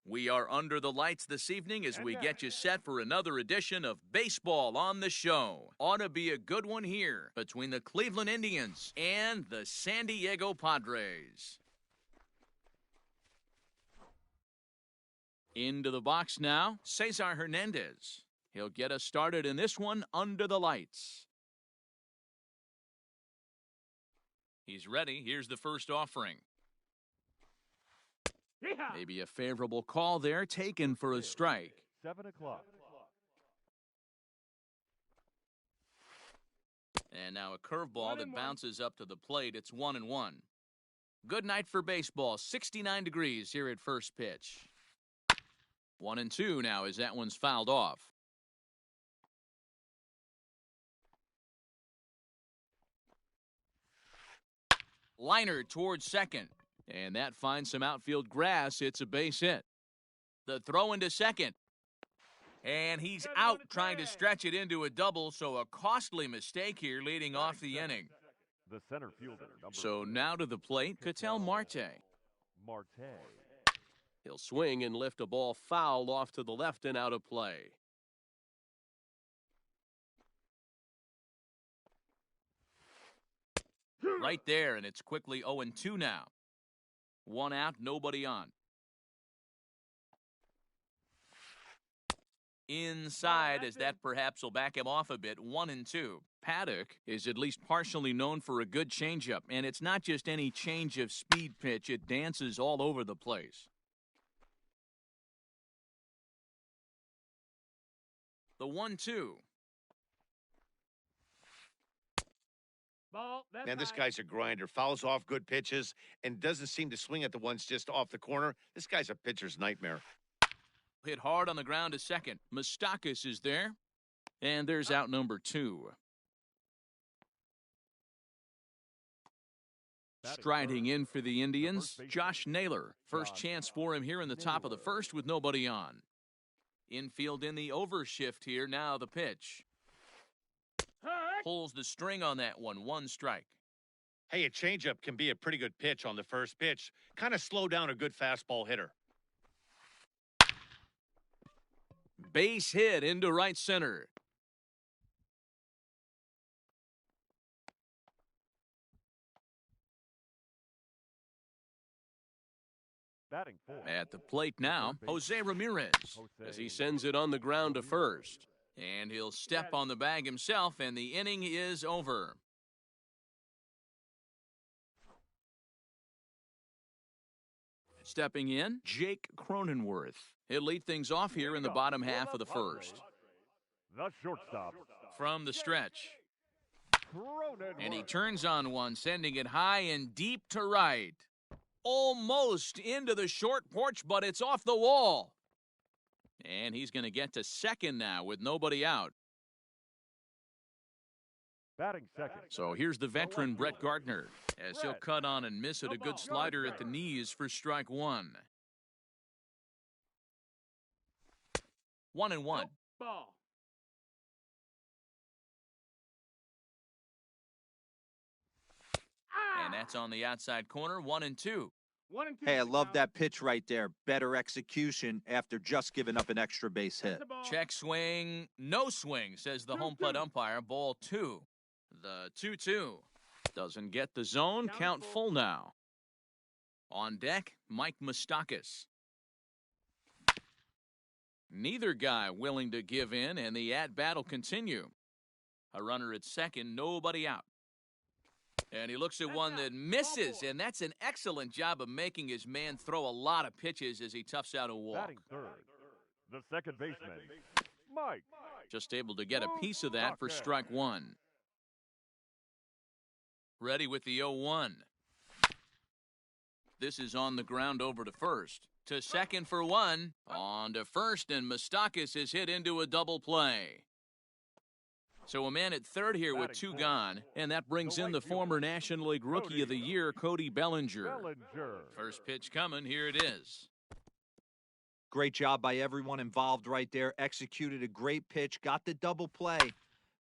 We are under the lights this evening as we get you set for another edition of Baseball on the Show. Ought to be a good one here between the Cleveland Indians and the San Diego Padres. Into the box now, Cesar Hernandez. He'll get us started in this one under the lights. He's ready. Here's the first offering. Maybe a favorable call there, taken for a strike. 7 o'clock. And now a curveball that bounces up to the plate. It's 1-1. Good night for baseball. 69 degrees here at first pitch. 1-2 now as that one's fouled off. Liner towards second. And that finds some outfield grass. It's a base hit. The throw into second. And he's out trying to stretch it into a double, so a costly mistake here leading off the inning. The center fielder. So now to the plate, Ketel Marte. He'll swing and lift a ball foul off to the left and out of play. Right there, and it's quickly 0-2 now. One out, nobody on. Inside, as that perhaps will back him off a bit. 1-2. Paddock is at least partially known for a good changeup, and it's not just any change of speed pitch. It dances all over the place. The 1-2. Man, this guy's a grinder. Fouls off good pitches and doesn't seem to swing at the ones just off the corner. This guy's a pitcher's nightmare. Hit hard on the ground to second. Moustakas is there. And there's out number 2. Striding in for the Indians, Josh Naylor. First chance for him here in the top of the first with nobody on. Infield in the overshift here. Now the pitch. Pulls the string on that one. 1 strike. Hey, a changeup can be a pretty good pitch on the first pitch. Kind of slow down a good fastball hitter. Base hit into right center. Batting 4. At the plate now, Jose Ramirez, as he sends it on the ground to first. And he'll step on the bag himself, and the inning is over. Stepping in, Jake Cronenworth. He'll lead things off here in the bottom half of the first. The shortstop. From the stretch. And he turns on one, sending it high and deep to right. Almost into the short porch, but it's off the wall. And he's going to get to second now with nobody out. Batting second. So here's the veteran Brett Gardner as he'll cut on and miss it. A good slider at the knees for strike 1. 1-1. And that's on the outside corner. 1-2. Hey, I love that pitch right there. Better execution after just giving up an extra base hit. Check swing, no swing, says the home plate umpire. Ball 2. The 2-2. Doesn't get the zone. Count full now. On deck, Mike Moustakas. Neither guy willing to give in, and the at-bat will continue. A runner at second, nobody out. And he looks at one that misses, and that's an excellent job of making his man throw a lot of pitches as he toughs out a walk. Batting third. The second baseman, Mike. Just able to get a piece of that for strike 1. Ready with the 0-1. This is on the ground over to first. To second for 1. On to first, and Moustakas is hit into a double play. So a man at third here with 2 gone, and that brings in the former National League Rookie of the Year, Cody Bellinger. First pitch coming, here it is. Great job by everyone involved right there. Executed a great pitch, got the double play.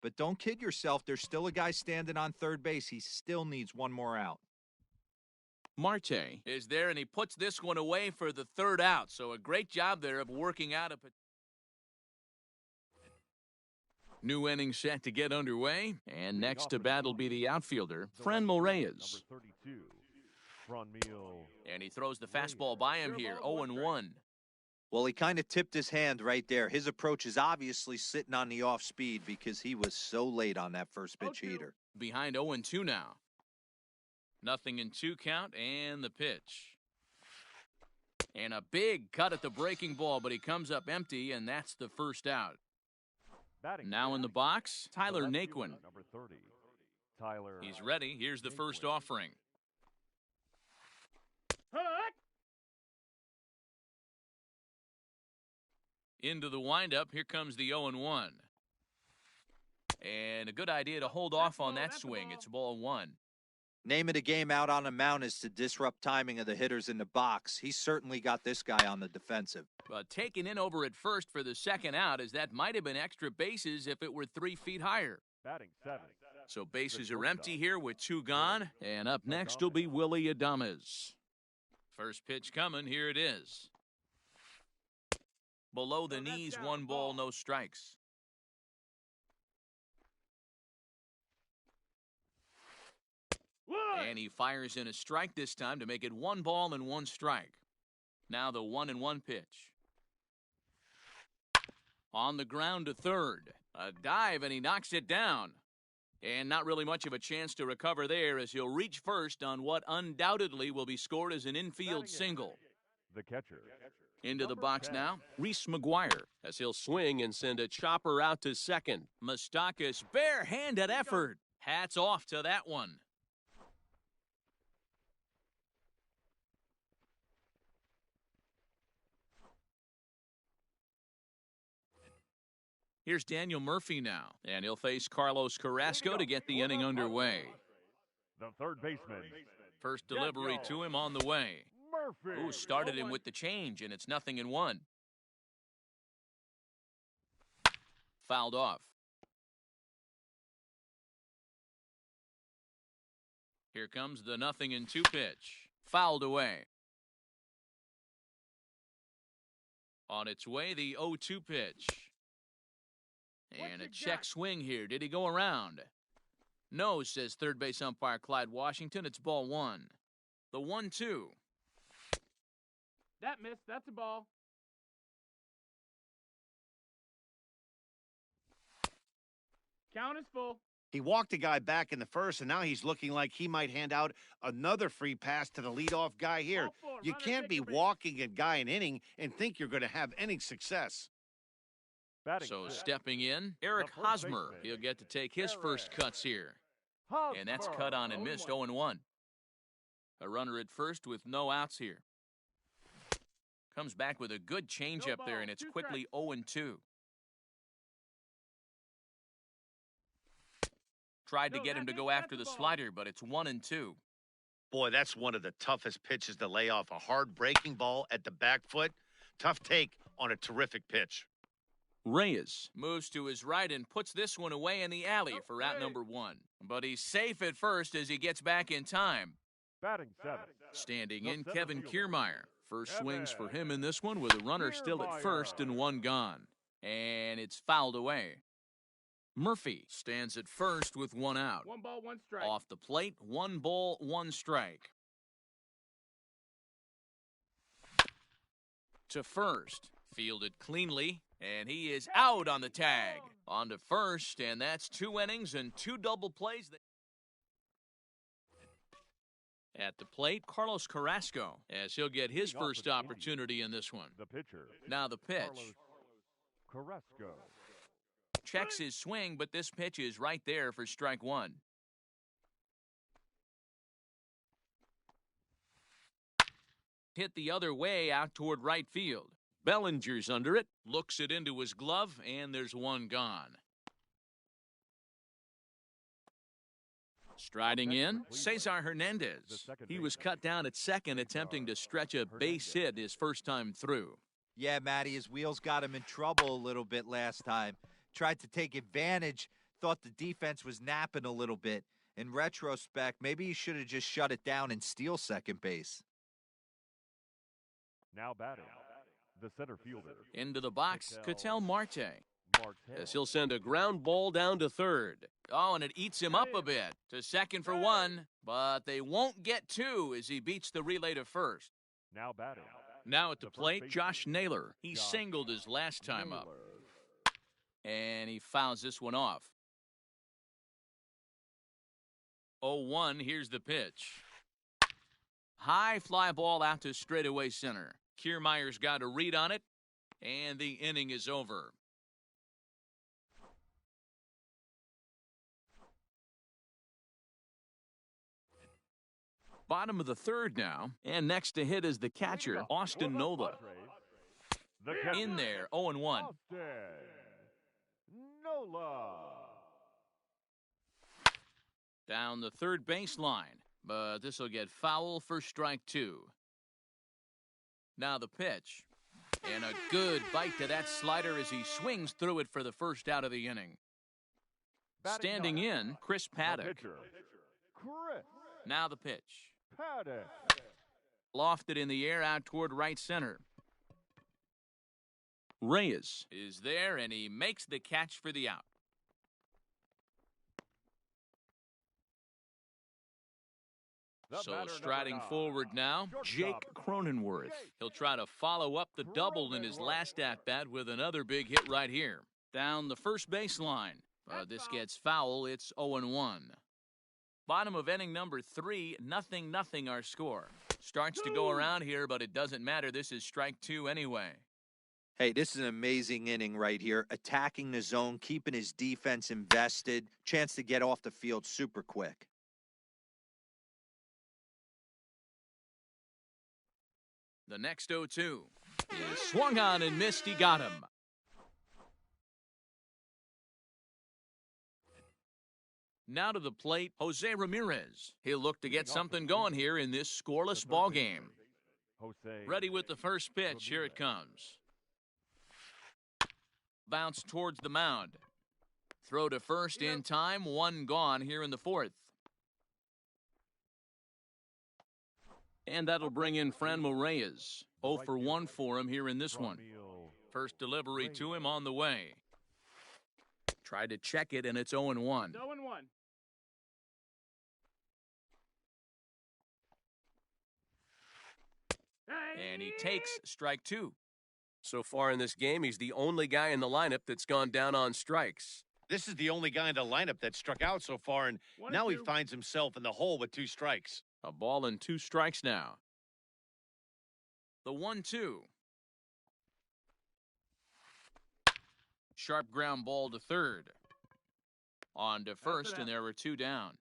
But don't kid yourself, there's still a guy standing on third base. He still needs one more out. Marte is there, and he puts this one away for the third out. So a great job there of working out a new inning set to get underway. And next to bat will be the outfielder, Franmil Reyes. Number 32, Franmil. And he throws the fastball by him here, 0-1. Well, he kind of tipped his hand right there. His approach is obviously sitting on the off speed because he was so late on that first pitch heater. Behind 0-2 now. 0-2 count, and the pitch. And a big cut at the breaking ball, but he comes up empty, and that's the first out. Now in the box, Tyler Naquin. Number 30, Tyler. He's ready. Here's the first offering. Into the windup, here comes the 0-1. And a good idea to hold off on that swing. It's ball one. Name of the game out on the mound is to disrupt timing of the hitters in the box. He certainly got this guy on the defensive. But taken in over at first for the second out, as that might have been extra bases if it were 3 feet higher. Batting 7. So bases are empty here with 2 gone. And up next will be Willie Adames. First pitch coming. Here it is. Below the knees, 1 ball, no strikes. And he fires in a strike this time to make it 1 ball and 1 strike. Now the 1-1 pitch. On the ground to third. A dive, and he knocks it down. And not really much of a chance to recover there, as he'll reach first on what undoubtedly will be scored as an infield single. The catcher. Into the box now, Reese McGuire, as he'll swing and send a chopper out to second. Moustakas, bare-handed effort. Hats off to that one. Here's Daniel Murphy now, and he'll face Carlos Carrasco to get the inning underway. The third baseman. First delivery to him on the way. Murphy. Who started him with the change, and it's 0-1. Fouled off. Here comes the 0-2 pitch. Fouled away. On its way, the 0-2 pitch. And a check swing here. Did he go around? No, says third base umpire Clyde Washington. It's ball 1. The 1-2. That missed. That's a ball. Count is full. He walked a guy back in the first, and now he's looking like he might hand out another free pass to the leadoff guy here. You can't be walking a guy an inning and think you're going to have any success. So stepping in, Eric Hosmer. He'll get to take his first cuts here. And that's cut on and missed, 0-1. A runner at first with no outs here. Comes back with a good changeup there, and it's quickly 0-2. Tried to get him to go after the slider, but it's 1-2. Boy, that's one of the toughest pitches to lay off. A hard breaking ball at the back foot. Tough take on a terrific pitch. Reyes moves to his right and puts this one away in the alley for out number 1. But he's safe at first as he gets back in time. Batting 7. Standing in, Kevin Kiermaier. First swings for him in this one with a runner still at first and 1 gone. And it's fouled away. Murphy stands at first with 1 out. 1 ball, 1 strike. Off the plate, 1 ball, 1 strike. To first, fielded cleanly, and he is out on the tag. On to first, and that's 2 innings and 2 double plays. At the plate, Carlos Carrasco, as he'll get his first opportunity in this one. The pitcher. Now the pitch. Carrasco. Checks his swing, but this pitch is right there for strike 1. Hit the other way out toward right field. Bellinger's under it, looks it into his glove, and there's 1 gone. Striding in, Cesar Hernandez. He was cut down at second, attempting to stretch a base hit his first time through. Yeah, Matty, his wheels got him in trouble a little bit last time. Tried to take advantage, thought the defense was napping a little bit. In retrospect, maybe he should have just shut it down and steal second base. Now batting, the center fielder. Into the box, Ketel Marte. Martel. As he'll send a ground ball down to third. Oh, and it eats him up a bit. To second for one, but they won't get two as he beats the relay to first. Now batting. Now at the The first plate, baseman, Josh Naylor. He Josh singled his last time up, Naylor. and he fouls this one off. 0-1, here's the pitch. High fly ball out to straightaway center. Kiermaier's got a read on it, and the inning is over. Bottom of the third now, and next to hit is the catcher, Austin Nola. The catcher, In there, 0-1. Austin Nola. Down the third baseline, but this will get foul for strike two. Now the pitch, and a good bite to that slider as he swings through it for the first out of the inning. Batting Standing ninth, in, Chris the Paddock. pitcher, Chris Now the pitch. Paddock. Lofted in the air out toward right center. Reyes is there, and he makes the catch for the out. The So batter, number striding 9, forward now, Jake shortstop, Cronenworth. He'll try to follow up the double in his last at-bat with another big hit right here. Down the first baseline. This gets foul. It's 0-1. Bottom of inning number 3, 0-0 our score. Starts to go around here, but it doesn't matter. This is strike two anyway. Hey, this is an amazing inning right here. Attacking the zone, keeping his defense invested. Chance to get off the field super quick. The next 0-2 is swung on and missed. He got him. Now to the plate, Jose Ramirez. He'll look to get something going here in this scoreless ball game. Jose. Ready with the first pitch. Here it comes. Bounce towards the mound. Throw to first in time. One gone here in the fourth. And that'll bring in Franmil Reyes. 0 for 1 for him here in this one. First delivery to him on the way. Tried to check it, and it's 0-1. 0-1. And he takes strike two. So far in this game, he's the only guy in the lineup that's gone down on strikes. This is the only guy in the lineup that struck out so far, and 1-2. now he finds himself in the hole with 2 strikes. A ball and 2 strikes now. The 1-2. Sharp ground ball to third. On to first, and there were 2 down.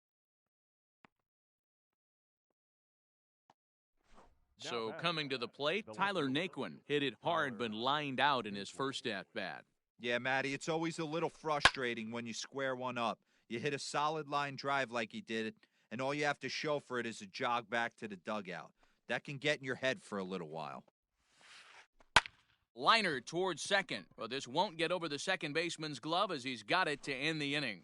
So coming to the plate, Tyler Naquin hit it hard but lined out in his first at-bat. Yeah, Matty, it's always a little frustrating when you square one up. You hit a solid line drive like he did, and all you have to show for it is a jog back to the dugout. That can get in your head for a little while. Liner towards second. But this won't get over the second baseman's glove as he's got it to end the inning.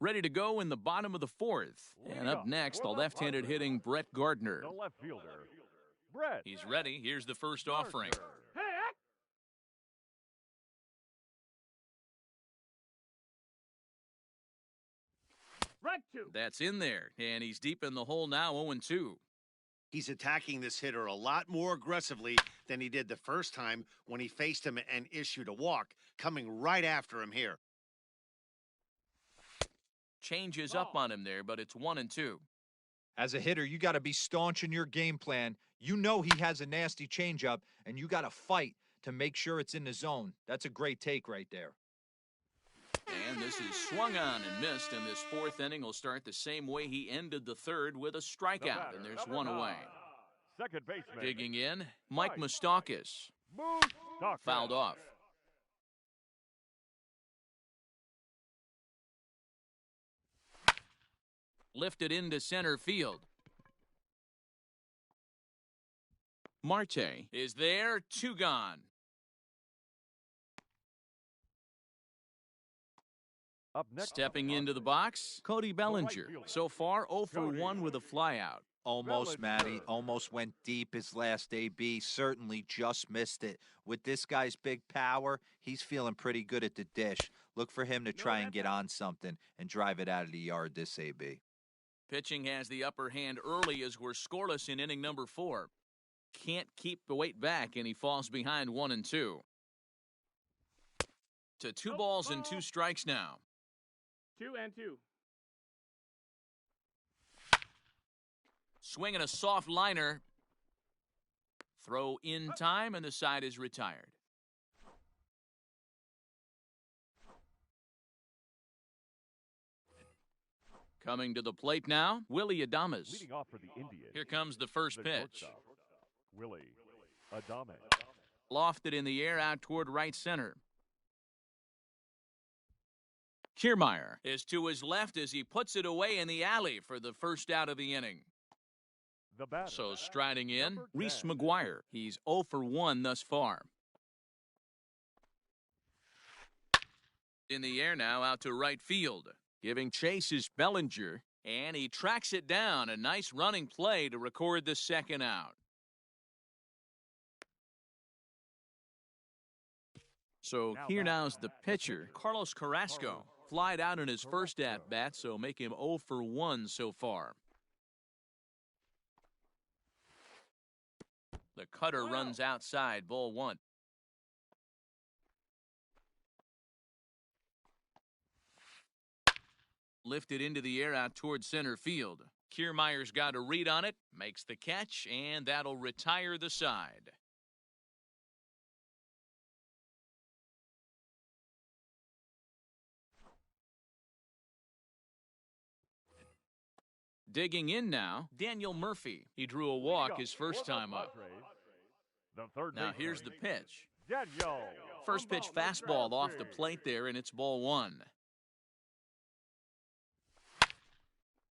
Ready to go in the bottom of the fourth. And up next, the left-handed hitting Brett Gardner. The left fielder, Brett. He's ready. Here's the first offering. Hey, Right 2. That's in there. And he's deep in the hole now, 0-2. He's attacking this hitter a lot more aggressively than he did the first time when he faced him and issued a walk, coming right after him here. Changes up on him there, but it's 1-2. As a hitter, you got to be staunch in your game plan. You know he has a nasty changeup, and you got to fight to make sure it's in the zone. That's a great take right there. And this is swung on and missed, and this fourth inning will start the same way he ended the third with a The strikeout, batter, and there's number 1 away. 9, second baseman. Digging in, Mike Moustakas. Moustakas. Fouled off. Lifted into center field. Marte is there, 2 gone. Up next, Stepping into the box, Cody Bellinger. So far, 0 for 1 with a flyout. Almost, Matty. Almost went deep his last AB. Certainly just missed it. With this guy's big power, he's feeling pretty good at the dish. Look for him to try and get on something and drive it out of the yard this AB. Pitching has the upper hand early as we're scoreless in inning number 4. Can't keep the weight back, and he falls behind 1 and 2. To 2 balls and 2 strikes now. 2 and 2. Swinging a soft liner. Throw in time, and the side is retired. Coming to the plate now, Willie Adames. leading off for the Indians. Here comes the first the pitch. shortstop, Willie Adames. Lofted in the air out toward right center. Kiermaier is to his left as he puts it away in the alley for the first out of the inning. The batter, So striding in, number Reese 10. McGuire. He's 0 for 1 thus far. In the air now out to right field. Giving chase is Bellinger, and he tracks it down. A nice running play to record the second out. So here now's the pitcher, Carlos Carrasco. Flied out in his first at-bat, so make him 0 for 1 so far. The cutter runs outside, ball 1. Lifted into the air out toward center field. Kiermaier's got a read on it, makes the catch, and that'll retire the side. Digging in now, Daniel Murphy. He drew a walk his first time up. The third Now baseman, here's the pitch. Daniel. First pitch fastball off the plate there, and it's ball 1.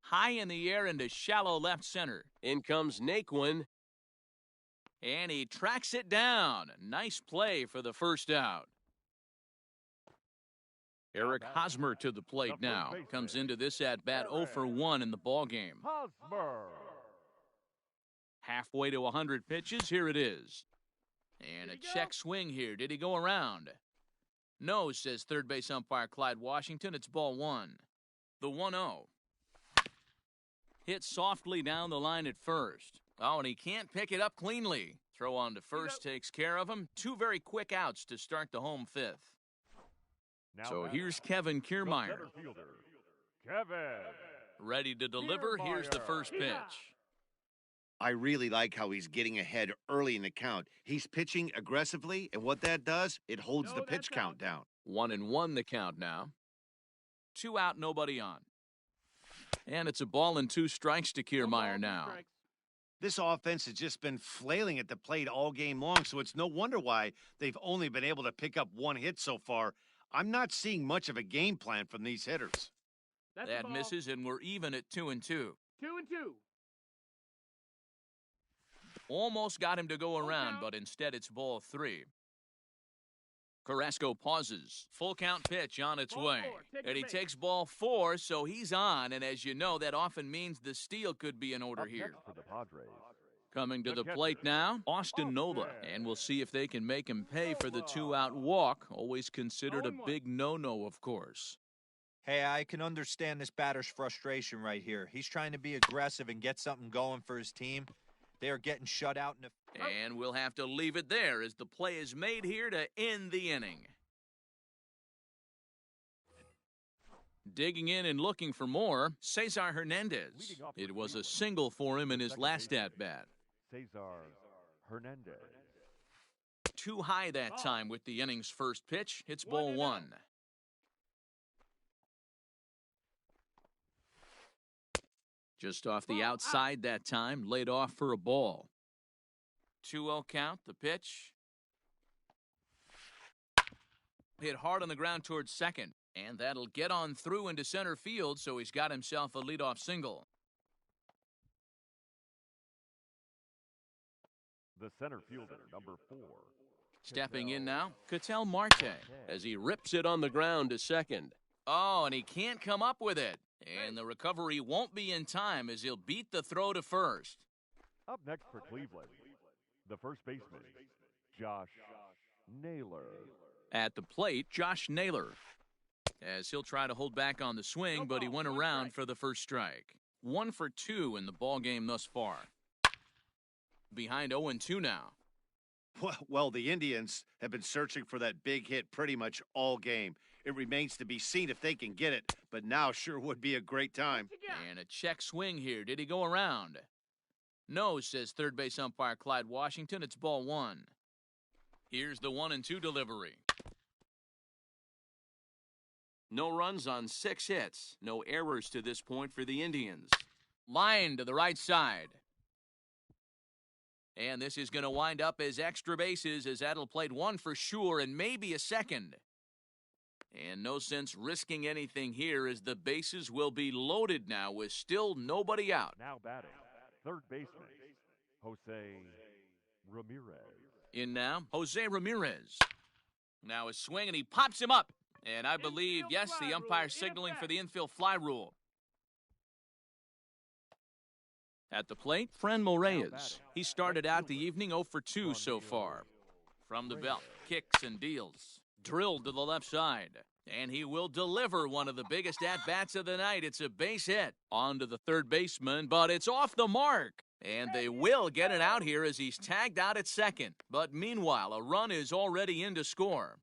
High in the air into shallow left center. In comes Naquin. And he tracks it down. Nice play for the first out. Eric Hosmer to the plate now. Comes into this at-bat 0 for 1 in the ballgame. Hosmer. Halfway to 100 pitches, here it is. And a check swing here. Did he go around? No, says third base umpire Clyde Washington. It's ball 1. The 1-0. Hit softly down the line at first. Oh, and he can't pick it up cleanly. Throw on to first takes care of him. 2 very quick outs to start the home 5th. Now So back, here's Kevin the Kiermaier. center fielder, Kevin. Ready to deliver. Here's the first pitch. I really like how he's getting ahead early in the count. He's pitching aggressively, and what that does, it holds the pitch count down. 1-1 the count now. 2 out, nobody on. And it's a ball and 2 strikes to Kiermaier now. This offense has just been flailing at the plate all game long, so it's no wonder why they've only been able to pick up 1 hit so far. I'm not seeing much of a game plan from these hitters. That misses, and we're even at 2-2. 2 and 2. Almost got him to go around, but instead it's ball 3. Carrasco pauses. Full count pitch on its way. And he takes ball 4, so he's on. And as you know, that often means the steal could be in order Up here. next for the Padres. Coming to the plate now, Austin Nola. And we'll see if they can make him pay for the 2-out walk. Always considered a big no-no, of course. Hey, I can understand this batter's frustration right here. He's trying to be aggressive and get something going for his team. They are getting shut out in the... And we'll have to leave it there as the play is made here to end the inning. Digging in and looking for more, Cesar Hernandez. It was a single for him in his last at-bat. Cesar Hernandez. Too high that time with the inning's first pitch. It's ball 1. Just off the outside that time, laid off for a ball. 2-0 count, the pitch. Hit hard on the ground towards second, and that'll get on through into center field, so he's got himself a leadoff single. The center fielder, number 4. Stepping in now, Ketel Marte. As he rips it on the ground to second. Oh, and he can't come up with it. And the recovery won't be in time as he'll beat the throw to first. Up next for Cleveland, the first baseman, Josh Naylor. At the plate, Josh Naylor. As he'll try to hold back on the swing, but he went around for the first strike. 1 for 2 in the ball game thus far. Behind 0-2 now. Well, the Indians have been searching for that big hit pretty much all game. It remains to be seen if they can get it, but now sure would be a great time. And a check swing here. Did he go around? No, says third base umpire Clyde Washington. It's ball 1. Here's the 1-2 delivery. No runs on 6 hits. No errors to this point for the Indians. Line to the right side. And this is going to wind up as extra bases as that'll played 1 for sure and maybe a second. And no sense risking anything here as the bases will be loaded now with still nobody out. Now batting, third baseman, Jose Ramirez. In now, Jose Ramirez. Now a swing and he pops him up. And I believe, yes, the umpire signaling for the infield fly rule. At the plate, Fran Moraes. He started out the evening 0 for 2 so far. From the belt, kicks and deals. Drilled to the left side. And he will deliver one of the biggest at-bats of the night. It's a base hit. On to the third baseman, but it's off the mark. And they will get it out here as he's tagged out at second. But meanwhile, a run is already in to score.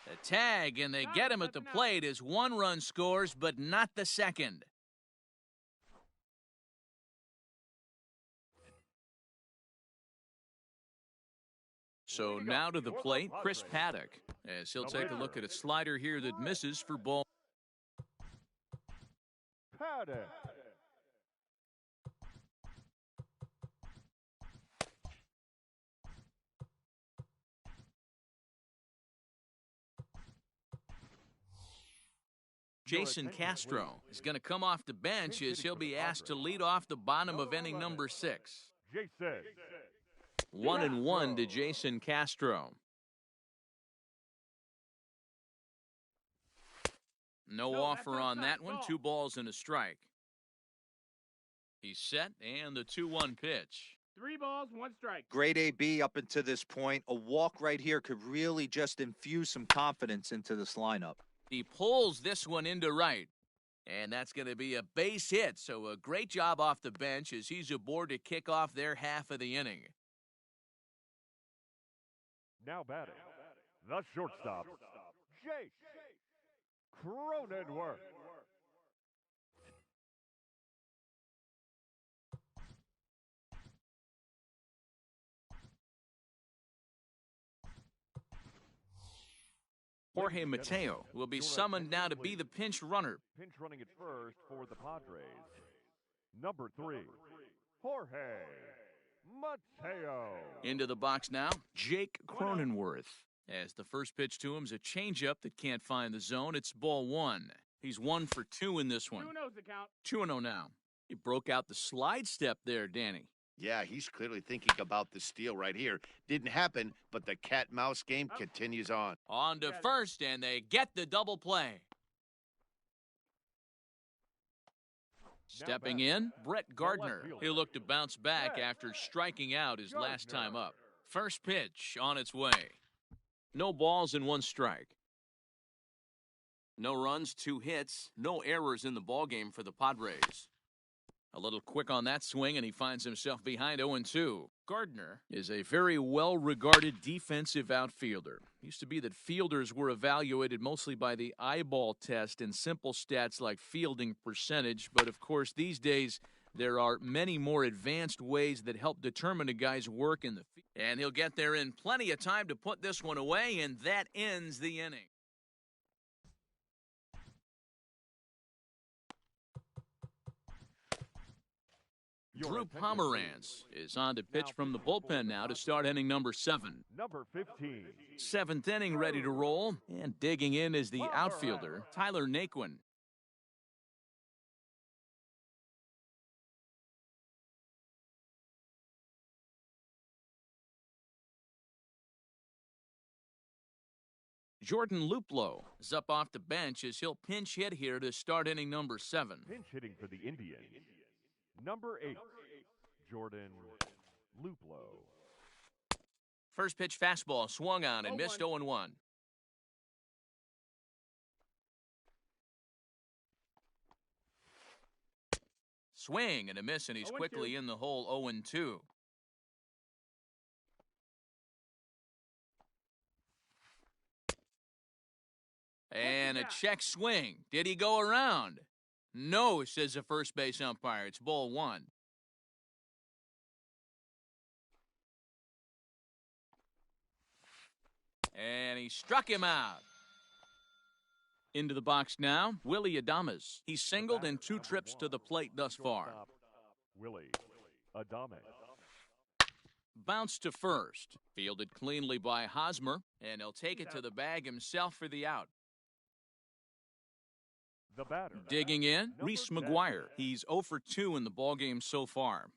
The tag, and they get him at the plate as 1 run scores, but not the second. So now to the plate, Chris Paddock, as he'll take a look at a slider here that misses for ball. Paddock. Jason Castro is going to come off the bench as he'll be asked to lead off the bottom of inning number 6. Jason. 1-1 to Jason Castro. No offer on that one. 2 balls and a strike. He's set, and the 2-1 pitch. 3 balls, 1 strike. Great AB up until this point. A walk right here could really just infuse some confidence into this lineup. He pulls this one into right, and that's going to be a base hit. So a great job off the bench as he's aboard to kick off their half of the inning. Now batting, the shortstop, Jake Cronenworth. Jorge Mateo will be summoned now to be the pinch runner. Pinch running at first for the Padres. Number 3, Jorge Mateo. Into the box now, Jake Cronenworth. As the first pitch to him is a changeup that can't find the zone. It's ball 1. He's 1 for 2 in this one. 2-0's the count. 2-0 now. He broke out the slide step there, Danny. Yeah, he's clearly thinking about the steal right here. Didn't happen, but the cat-mouse game continues on. On to first, and they get the double play. Stepping in, Brett Gardner. He'll look to bounce back after striking out his last time up. First pitch on its way. No balls and 1 strike. No runs, 2 hits, no errors in the ballgame for the Padres. A little quick on that swing, and he finds himself behind 0-2. Gardner is a very well-regarded defensive outfielder. Used to be that fielders were evaluated mostly by the eyeball test and simple stats like fielding percentage, but of course these days there are many more advanced ways that help determine a guy's work in the field. And he'll get there in plenty of time to put this one away, and that ends the inning. Drew Pomerantz is on to pitch from the bullpen now to start inning number 7. Number 15. 7th inning ready to roll, and digging in is the outfielder, Tyler Naquin. Jordan Luplow is up off the bench as he'll pinch hit here to start inning number 7. Pinch hitting for the Indians. Number 8. Jordan Luplow. First pitch fastball swung on and missed 0-1. Swing and a miss, and he's quickly in the hole 0-2. And a check swing. Did he go around? No, says the first base umpire. It's ball 1. And he struck him out. Into the box now, Willie Adames. He's singled in 2 trips to the plate thus far. Willie Adames. Bounced to first. Fielded cleanly by Hosmer, and he'll take it to the bag himself for the out. The batter. Digging in, Reese McGuire. He's 0 for 2 in the ballgame so far.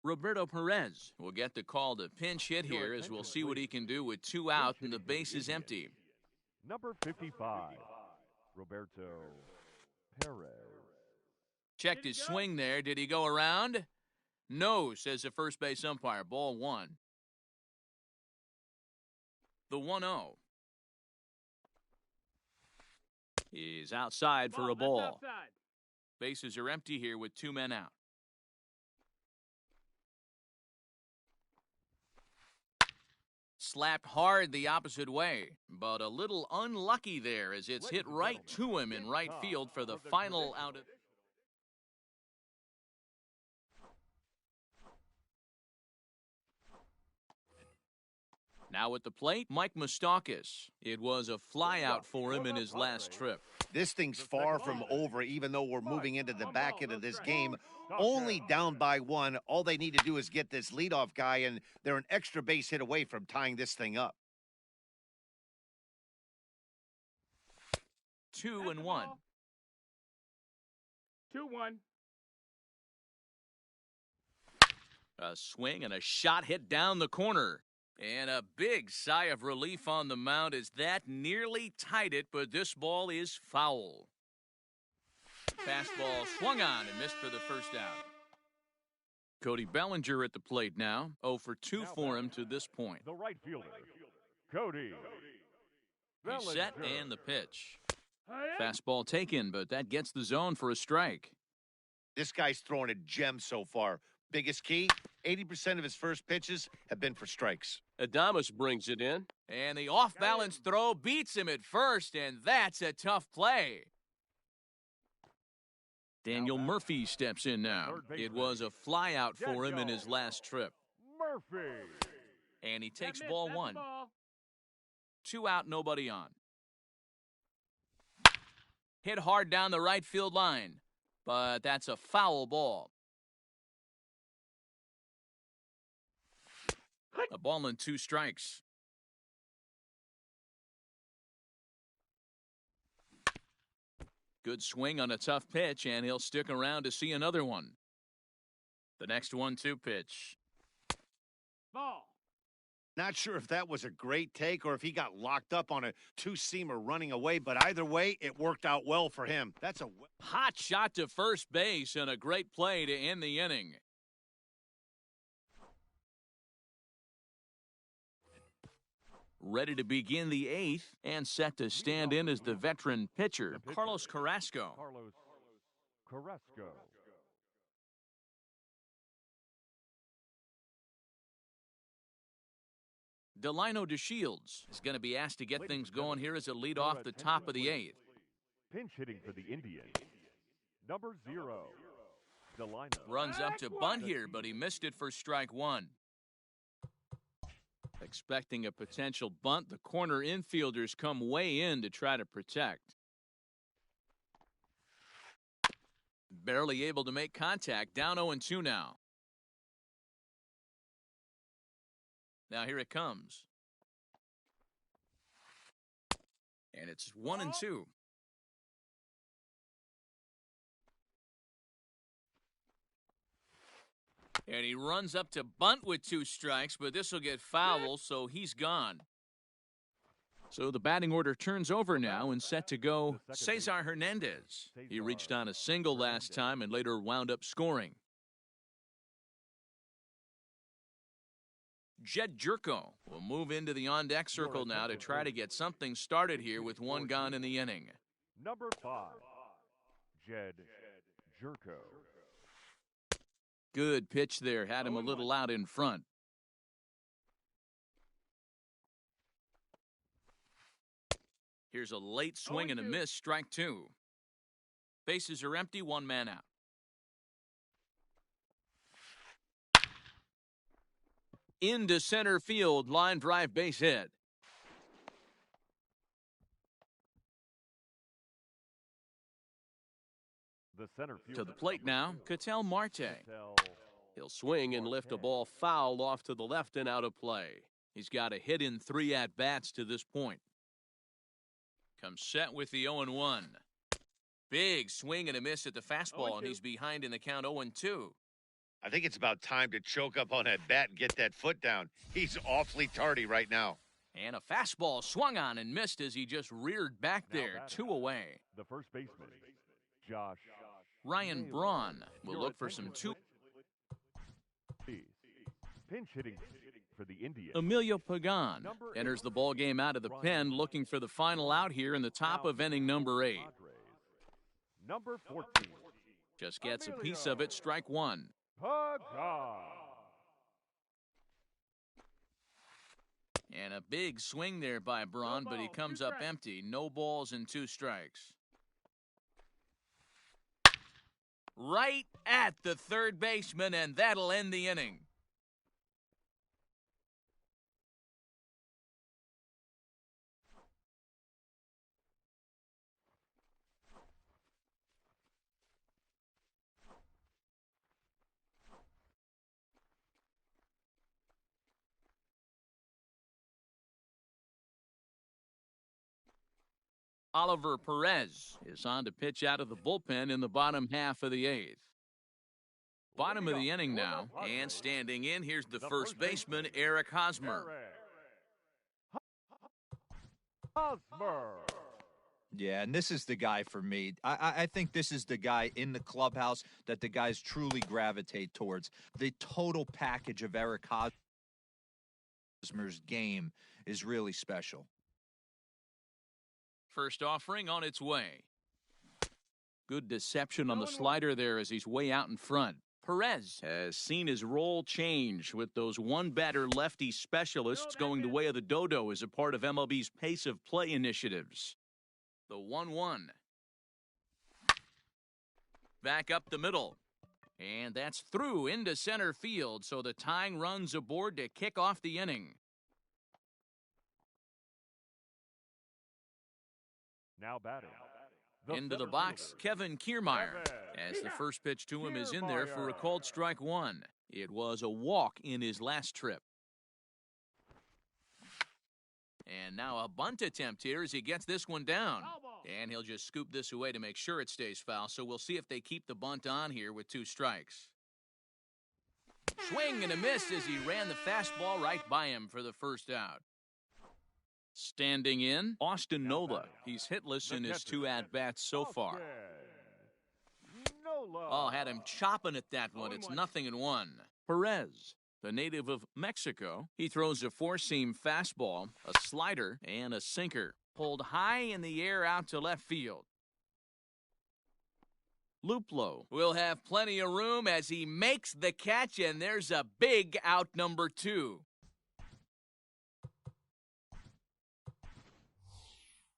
Roberto Perez will get the call to pinch hit here as we'll see what he can do with 2 out and the base is empty. Number 55, Roberto Perez. Checked his swing there. Did he go around? No, says the first base umpire. Ball 1. The 1-0. He's outside for a ball. Bases are empty here with 2 men out. Slapped hard the opposite way, but a little unlucky there as it's hit right to him in right field for the final out of... Now at the plate, Mike Moustakas. It was a flyout for him in his last trip. This thing's far from over, even though we're moving into the back end of this game. Only down by 1. All they need to do is get this leadoff guy, and they're an extra base hit away from tying this thing up. 2-1. 2-1. A swing and a shot hit down the corner. And a big sigh of relief on the mound as that nearly tied it, but this ball is foul. Fastball swung on and missed for the first out. Cody Bellinger at the plate now. 0 for 2 for him to this point. The right fielder, Cody He's set Bellinger. and the pitch. Fastball taken, but that gets the zone for a strike. This guy's throwing a gem so far. Biggest key, 80% of his first pitches have been for strikes. Adames brings it in. And the off-balance throw beats him at first, and that's a tough play. Daniel Murphy steps in now. It was a flyout for him in his last trip. Murphy. And he takes ball 1. 2 out, nobody on. Hit hard down the right field line, but that's a foul ball. A ball and 2 strikes. Good swing on a tough pitch, and he'll stick around to see another one. The next 1-2 pitch. Ball. Not sure if that was a great take or if he got locked up on a 2-seamer running away, but either way, it worked out well for him. That's a Hot shot to first base and a great play to end the inning. Ready to begin the 8th and set to stand in as the veteran pitcher, Carlos Carrasco. Carlos Carrasco. Delino DeShields is going to be asked to get things going here as a lead off the top of the 8th. Pinch hitting for the Indians. Number 0, Delino. Runs up to bunt here, but he missed it for strike 1. Expecting a potential bunt, the corner infielders come way in to try to protect. barely able to make contact. Down 0-2 now. Now here it comes. And it's 1-2. And he runs up to bunt with 2 strikes, but this will get foul, so he's gone. So the batting order turns over now and set to go Cesar Hernandez. He reached on a single last time and later wound up scoring. Jed Jerko will move into the on-deck circle now to try to get something started here with 1 gone in the inning. Number 5, Jed Jerko. Good pitch there, had him a little out in front. Here's a late swing and a miss, strike 2. Bases are empty, 1 man out. Into center field, line drive, base hit. The center field To the plate now, Ketel Marte. He'll swing and lift a ball foul off to the left and out of play. He's got a hit in 3 at-bats to this point. Comes set with the 0-1. Big swing and a miss at the fastball, and he's behind in the count 0-2. I think it's about time to choke up on that bat and get that foot down. He's awfully tardy right now. And a fastball swung on and missed as he just reared back there, 2 away. The first baseman, Josh. Ryan Braun will look for some 2. Pinch hitting for the Indians. Emilio Pagan enters the ball game out of the pen, looking for the final out here in the top of inning number 8. Number 14. Just gets a piece of it, strike 1. Pagan. And a big swing there by Braun, but he comes up empty. No balls and 2 strikes. Right at the third baseman, and that'll end the inning. Oliver Perez is on to pitch out of the bullpen in the bottom half of the 8th. Bottom of the inning now, and standing in, here's the first baseman, Eric Hosmer. Yeah, and this is the guy for me. I think this is the guy in the clubhouse that the guys truly gravitate towards. The total package of Eric Hosmer's game is really special. First offering on its way. Good deception on the slider there as he's way out in front. Perez has seen his role change with those one-batter lefty specialists going the way of the dodo as a part of MLB's pace of play initiatives. The 1-1. Back up the middle. And that's through into center field, so the tying run's aboard to kick off the inning. Now batting. Into the box, Kevin Kiermaier, as the first pitch to him is in there for a called strike 1. It was a walk in his last trip. And now a bunt attempt here as he gets this one down. And he'll just scoop this away to make sure it stays foul, so we'll see if they keep the bunt on here with 2 strikes. Swing and a miss as he ran the fastball right by him for the first out. Standing in, Austin Nola. He's hitless in his 2 at-bats so far. Oh, had him chopping at that one. It's 0-1. Perez, the native of Mexico, he throws a 4-seam fastball, a slider, and a sinker. Pulled high in the air out to left field. Luplow will have plenty of room as he makes the catch, and there's a big out number 2.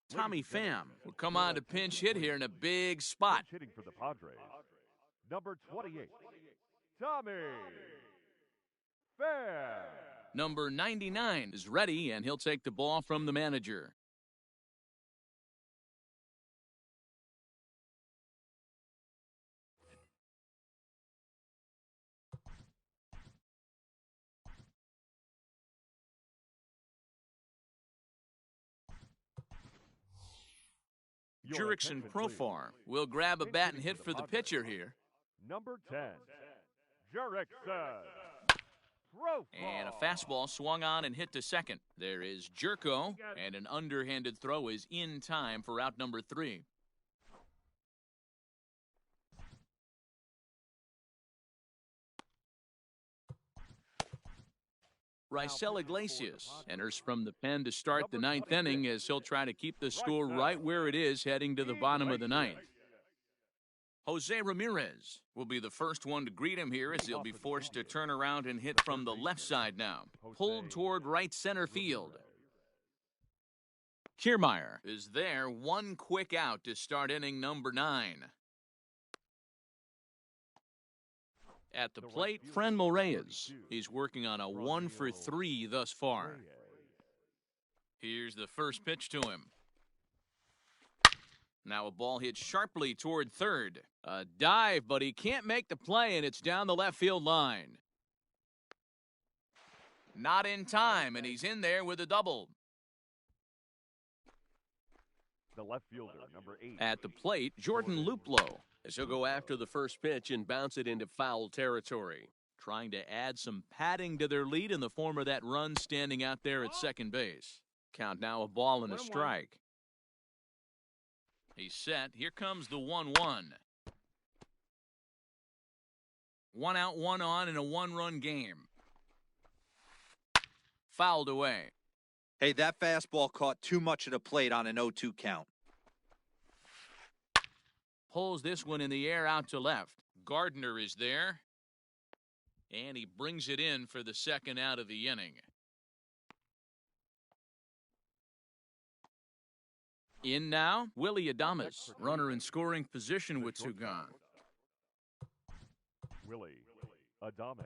Tommy Pham will come on to pinch hit here in a big spot. Hitting for the Padres. Number 28, Tommy Pham. Number 99 is ready, and he'll take the ball from the manager. Your Jurickson attention, please. Profar will grab a bat and Hitting hit for for the the Padres. pitcher here. Number 10, Jurickson. And a fastball swung on and hit to second. There is Jerko, and an underhanded throw is in time for out number 3. Rysel Iglesias enters from the pen to start the 9th inning as he'll try to keep the score right where it is heading to the bottom of the 9th. Jose Ramirez will be the first one to greet him here as he'll be forced to turn around and hit from the left side now. Pulled toward right center field. Kiermaier is there, one quick out to start inning number 9. At the plate, Franmil Reyes. He's working on a 1-for-3 thus far. Here's the first pitch to him. Now a ball hit sharply toward third. A dive, but he can't make the play, and it's down the left field line. Not in time, and he's in there with a double. The left fielder, number 8. At the plate, Jordan Luplow, As he'll go after the first pitch and bounce it into foul territory. trying to add some padding to their lead in the form of that run standing out there at second base. Count now a ball and a strike. He's set. Here comes the 1-1. 1 out, 1 on in a 1-run game. Fouled away. Hey, that fastball caught too much of the plate on an 0-2 count. Pulls this one in the air out to left. Gardner is there. And he brings it in for the second out of the inning. In now, Willie Adames, runner in scoring position with 2 gone. Willie Adames.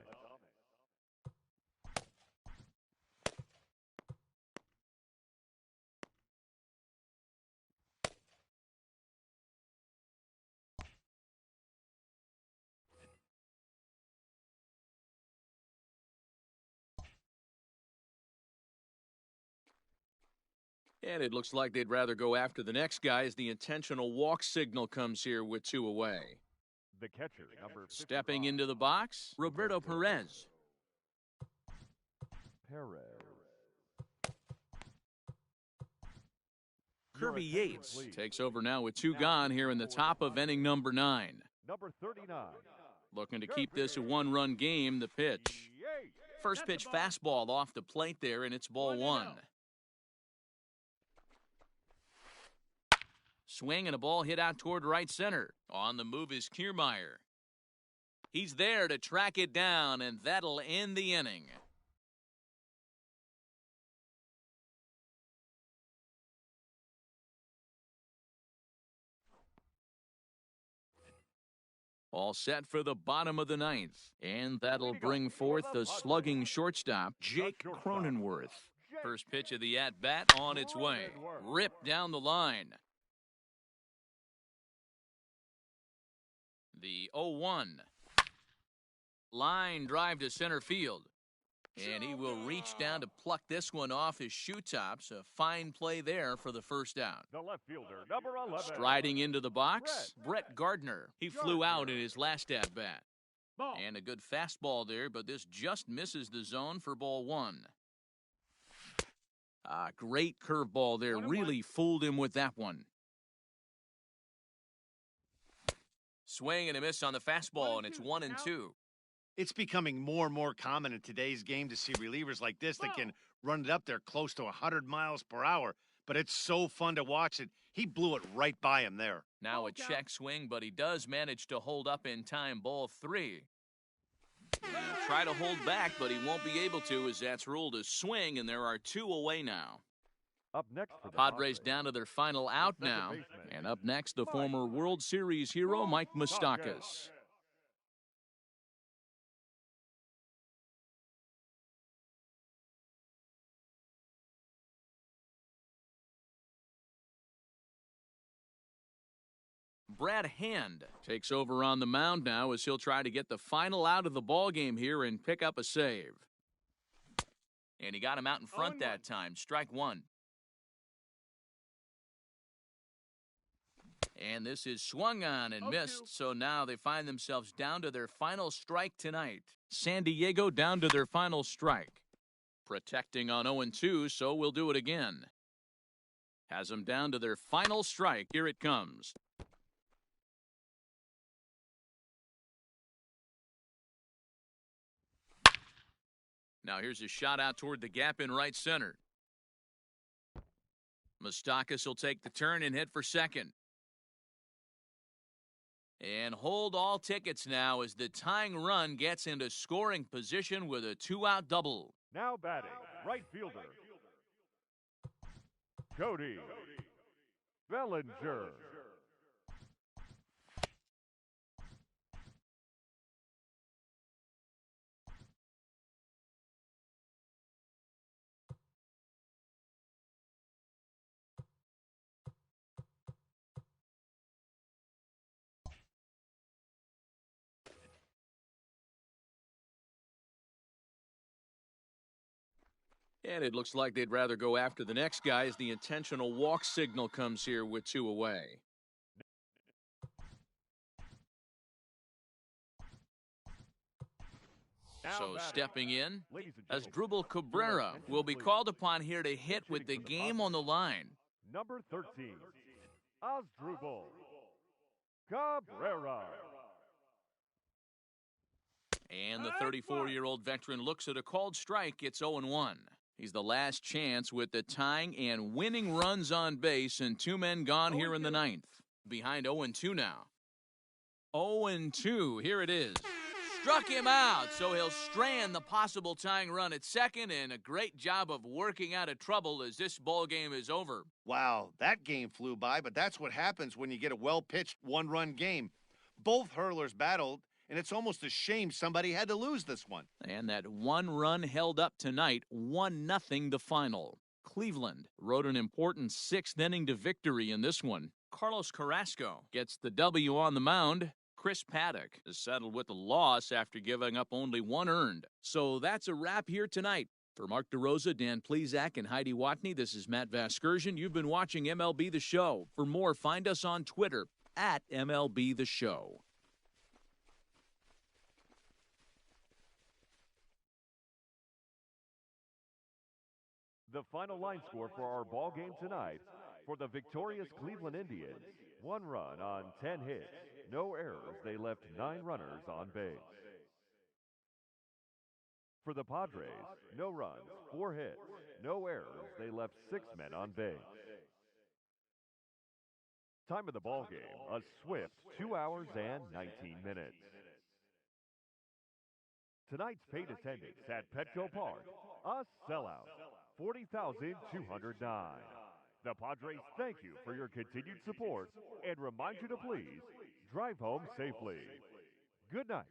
And it looks like they'd rather go after the next guy as the intentional walk signal comes here with 2 away. The catcher, number 55. Stepping into the box, Roberto Perez. Perez. Kirby Your attention, Yates please. takes over now with 2 gone here in the top of inning number 9. Number 39. Looking to keep this a 1-run game, the pitch. Yates. First pitch fastball off the plate there, and it's ball 1. Swing and a ball hit out toward right center. On the move is Kiermaier. He's there to track it down, and that'll end the inning. All set for the bottom of the 9th. And that'll bring forth the slugging shortstop, Jake Cronenworth. First pitch of the at-bat on its way. Ripped down the line. The 0-1. Line drive to center field. And he will reach down to pluck this one off his shoe tops. A fine play there for the first out. The left fielder, number 11. Striding into the box, Brett Gardner. He flew out in his last at-bat. And a good fastball there, but this just misses the zone for ball 1. Great curveball there. Really fooled him with that one. Swing and a miss on the fastball, and it's 1-2. It's becoming more and more common in today's game to see relievers like this that can run it up there close to 100 miles per hour. But it's so fun to watch it. He blew it right by him there. Now a check swing, but he does manage to hold up in time, ball 3. He'll try to hold back, but he won't be able to as that's ruled a swing, and there are 2 away now. Up next for the Padres down to their final out now. And up next, the former World Series hero, Mike Moustakas. Brad Hand takes over on the mound now as he'll try to get the final out of the ballgame here and pick up a save. And he got him out in front that time. Strike 1. And this is swung on and missed, so now they find themselves down to their final strike tonight. San Diego down to their final strike. Protecting on 0-2, so we'll do it again. Has them down to their final strike. Here it comes. Now here's a shot out toward the gap in right center. Moustakas will take the turn and hit for second. And hold all tickets now as the tying run gets into scoring position with a 2-out double. Now batting, right fielder, Cody Bellinger. And it looks like they'd rather go after the next guy as the intentional walk signal comes here with 2 away. So stepping in as Drupal Cabrera will be called upon here to hit with the game on the line. Number 13, Asdrubal Cabrera. And the 34-year-old veteran looks at a called strike. It's 0-1. He's the last chance with the tying and winning runs on base and 2 men gone here in the 9th. Behind 0-2 now. 0-2, here it is. Struck him out, so he'll strand the possible tying run at second, and a great job of working out of trouble as this ball game is over. Wow, that game flew by, but that's what happens when you get a well-pitched one-run game. Both hurlers battled, and it's almost a shame somebody had to lose this one. And that 1 run held up tonight, 1-0 the final. Cleveland wrote an important 6th inning to victory in this one. Carlos Carrasco gets the W on the mound. Chris Paddock is settled with the loss after giving up only 1 earned. So that's a wrap here tonight. For Mark DeRosa, Dan Plezak, and Heidi Watney, this is Matt Vasgersian. You've been watching MLB The Show. For more, find us on Twitter at MLB The Show. The final line score for our ball game tonight: for the victorious Cleveland Indians, 1 run on 10 hits, no errors. They left 9 runners on base. For the Padres, no runs, 4 hits, no errors. They left 6 men on base. Time of the ball game, a swift 2 hours and 19 minutes. Tonight's paid attendance at Petco Park, a sellout, 40,209. The Padres thank you for your continued support and remind you to please drive home safely. Good night.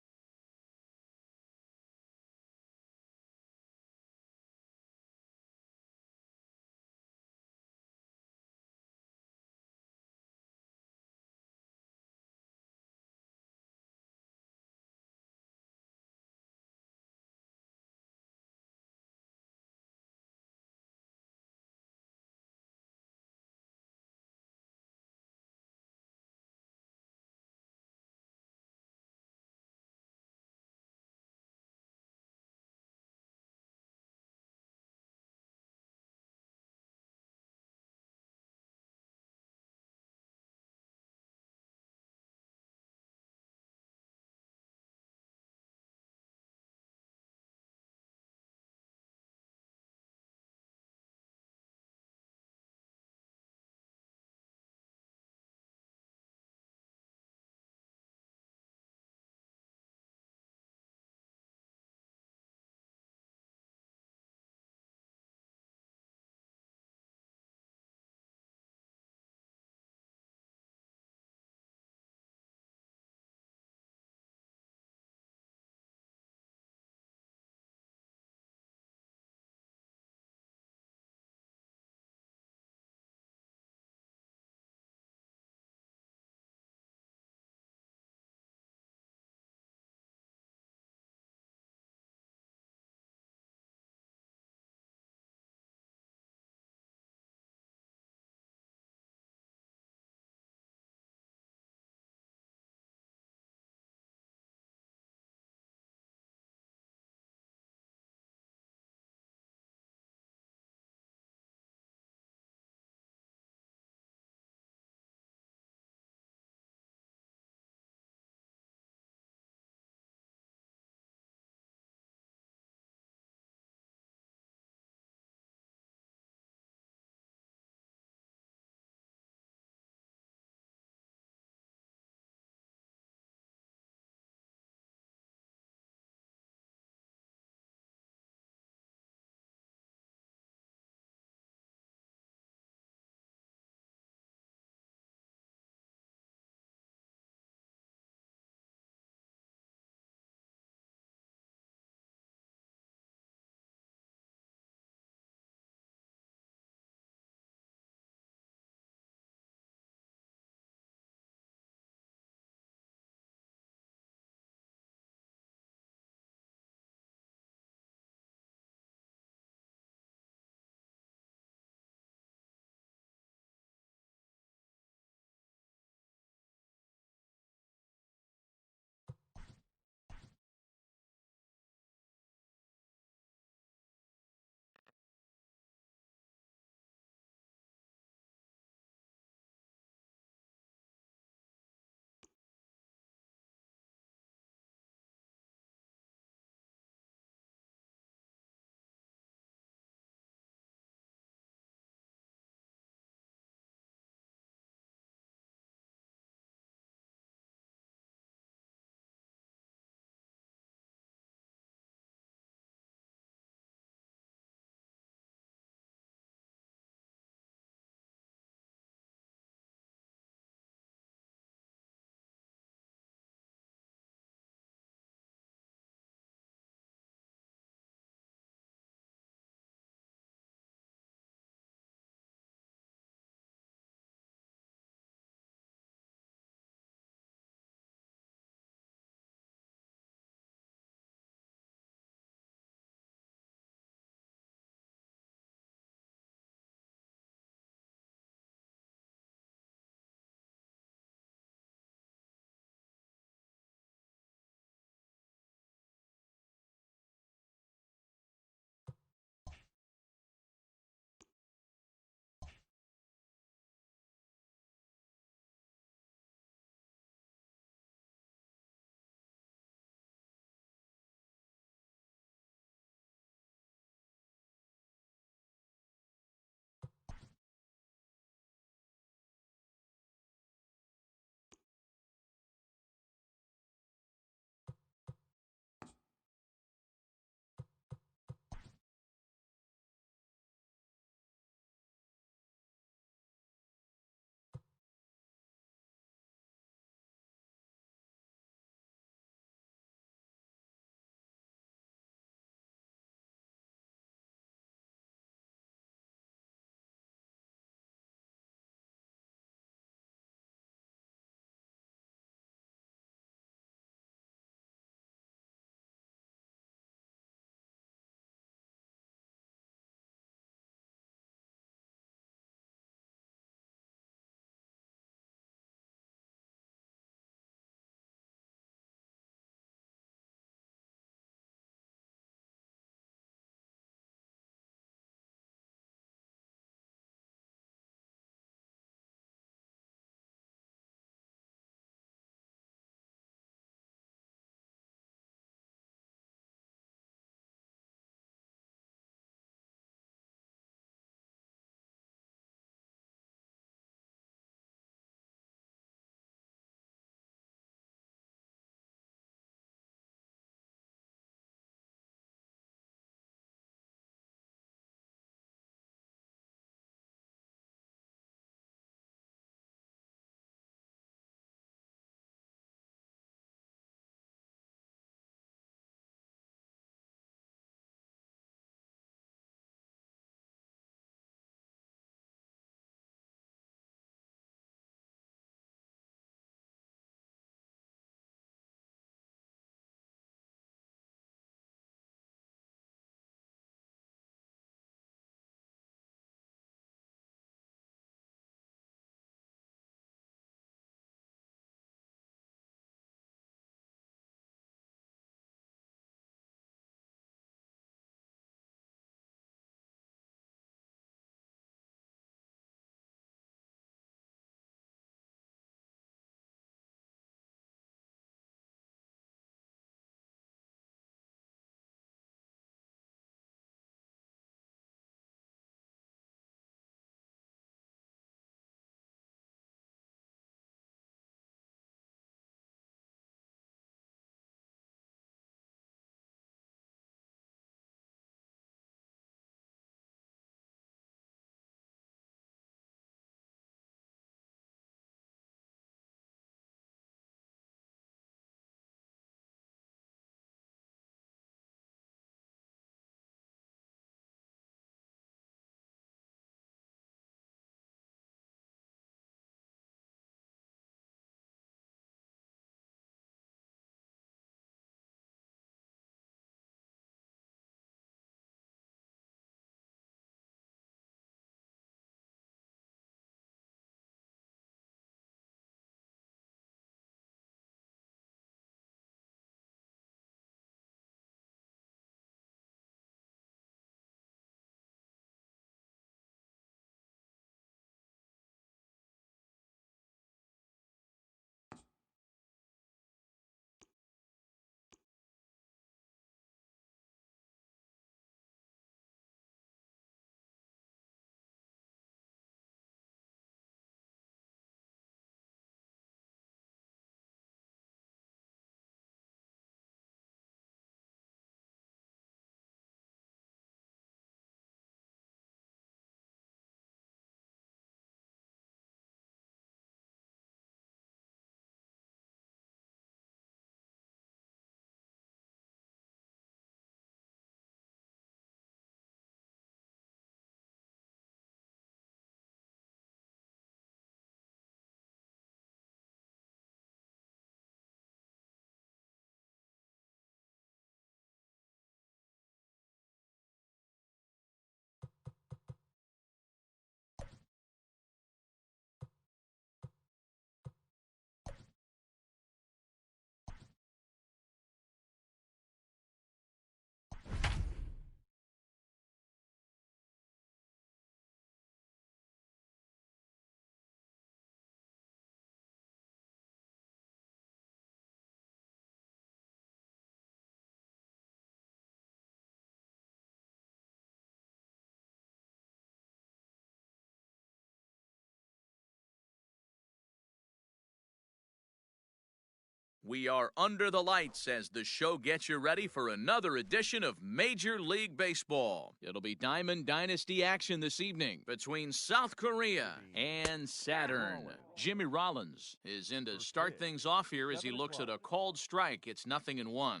We are under the lights as the show gets you ready for another edition of Major League Baseball. It'll be Diamond Dynasty action this evening between South Korea and Saturn. Jimmy Rollins is in to start things off here as he looks at a called strike. It's 0-1.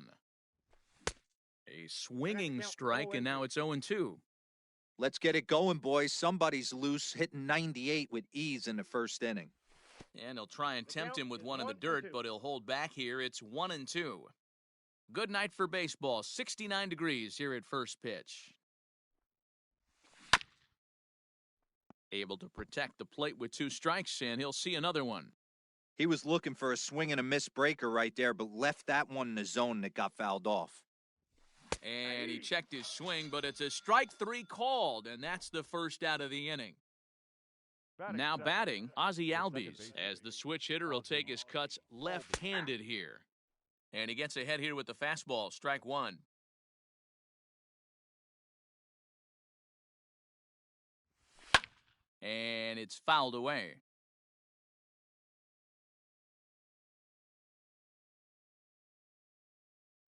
A swinging strike, and now it's 0-2. Let's get it going, boys. Somebody's loose, hitting 98 with ease in the first inning. And he'll try and tempt him with one in the dirt, but he'll hold back here. It's 1-2. Good night for baseball. 69 degrees here at first pitch. Able to protect the plate with 2 strikes, and he'll see another one. He was looking for a swing and a miss breaker right there, but left that one in the zone that got fouled off. And he checked his swing, but it's a strike 3 called, and that's the first out of the inning. Now batting, Ozzie Albies, as the switch hitter will take his cuts left-handed here. And he gets ahead here with the fastball, strike 1. And it's fouled away.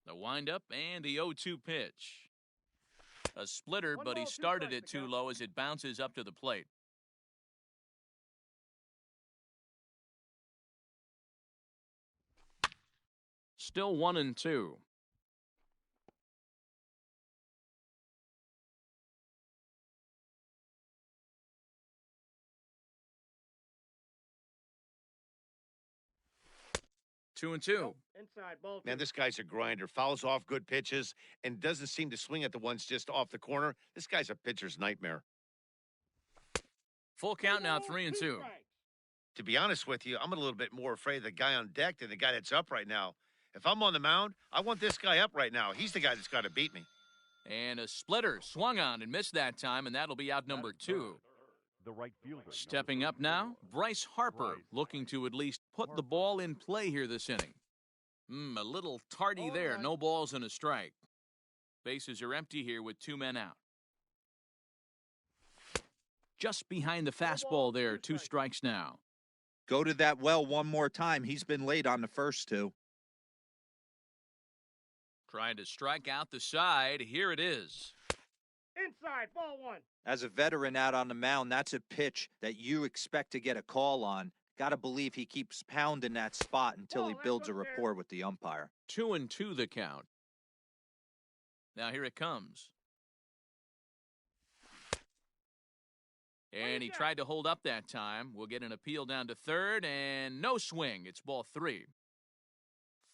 The windup and the 0-2 pitch. A splitter, but he started it too low as it bounces up to the plate. Still 1-2. Two and two. Inside ball. Man, this guy's a grinder. Fouls off good pitches and doesn't seem to swing at the ones just off the corner. This guy's a pitcher's nightmare. Full count now, 3-2. To be honest with you, I'm a little bit more afraid of the guy on deck than the guy that's up right now. If I'm on the mound, I want this guy up right now. He's the guy that's got to beat me. And a splitter swung on and missed that time, and that'll be out number 2. The right fielder. Stepping up now, Bryce Harper, looking to at least put the ball in play here this inning. A little tardy there, no balls and a strike. Bases are empty here with 2 men out. Just behind the fastball there, 2 strikes now. Go to that well one more time. He's been late on the first 2. Trying to strike out the side. Here it is. Inside, ball 1. As a veteran out on the mound, that's a pitch that you expect to get a call on. Got to believe he keeps pounding that spot until he builds a rapport with the umpire. 2-2 the count. Now here it comes. And he tried to hold up that time. We'll get an appeal down to third, and no swing. It's ball 3.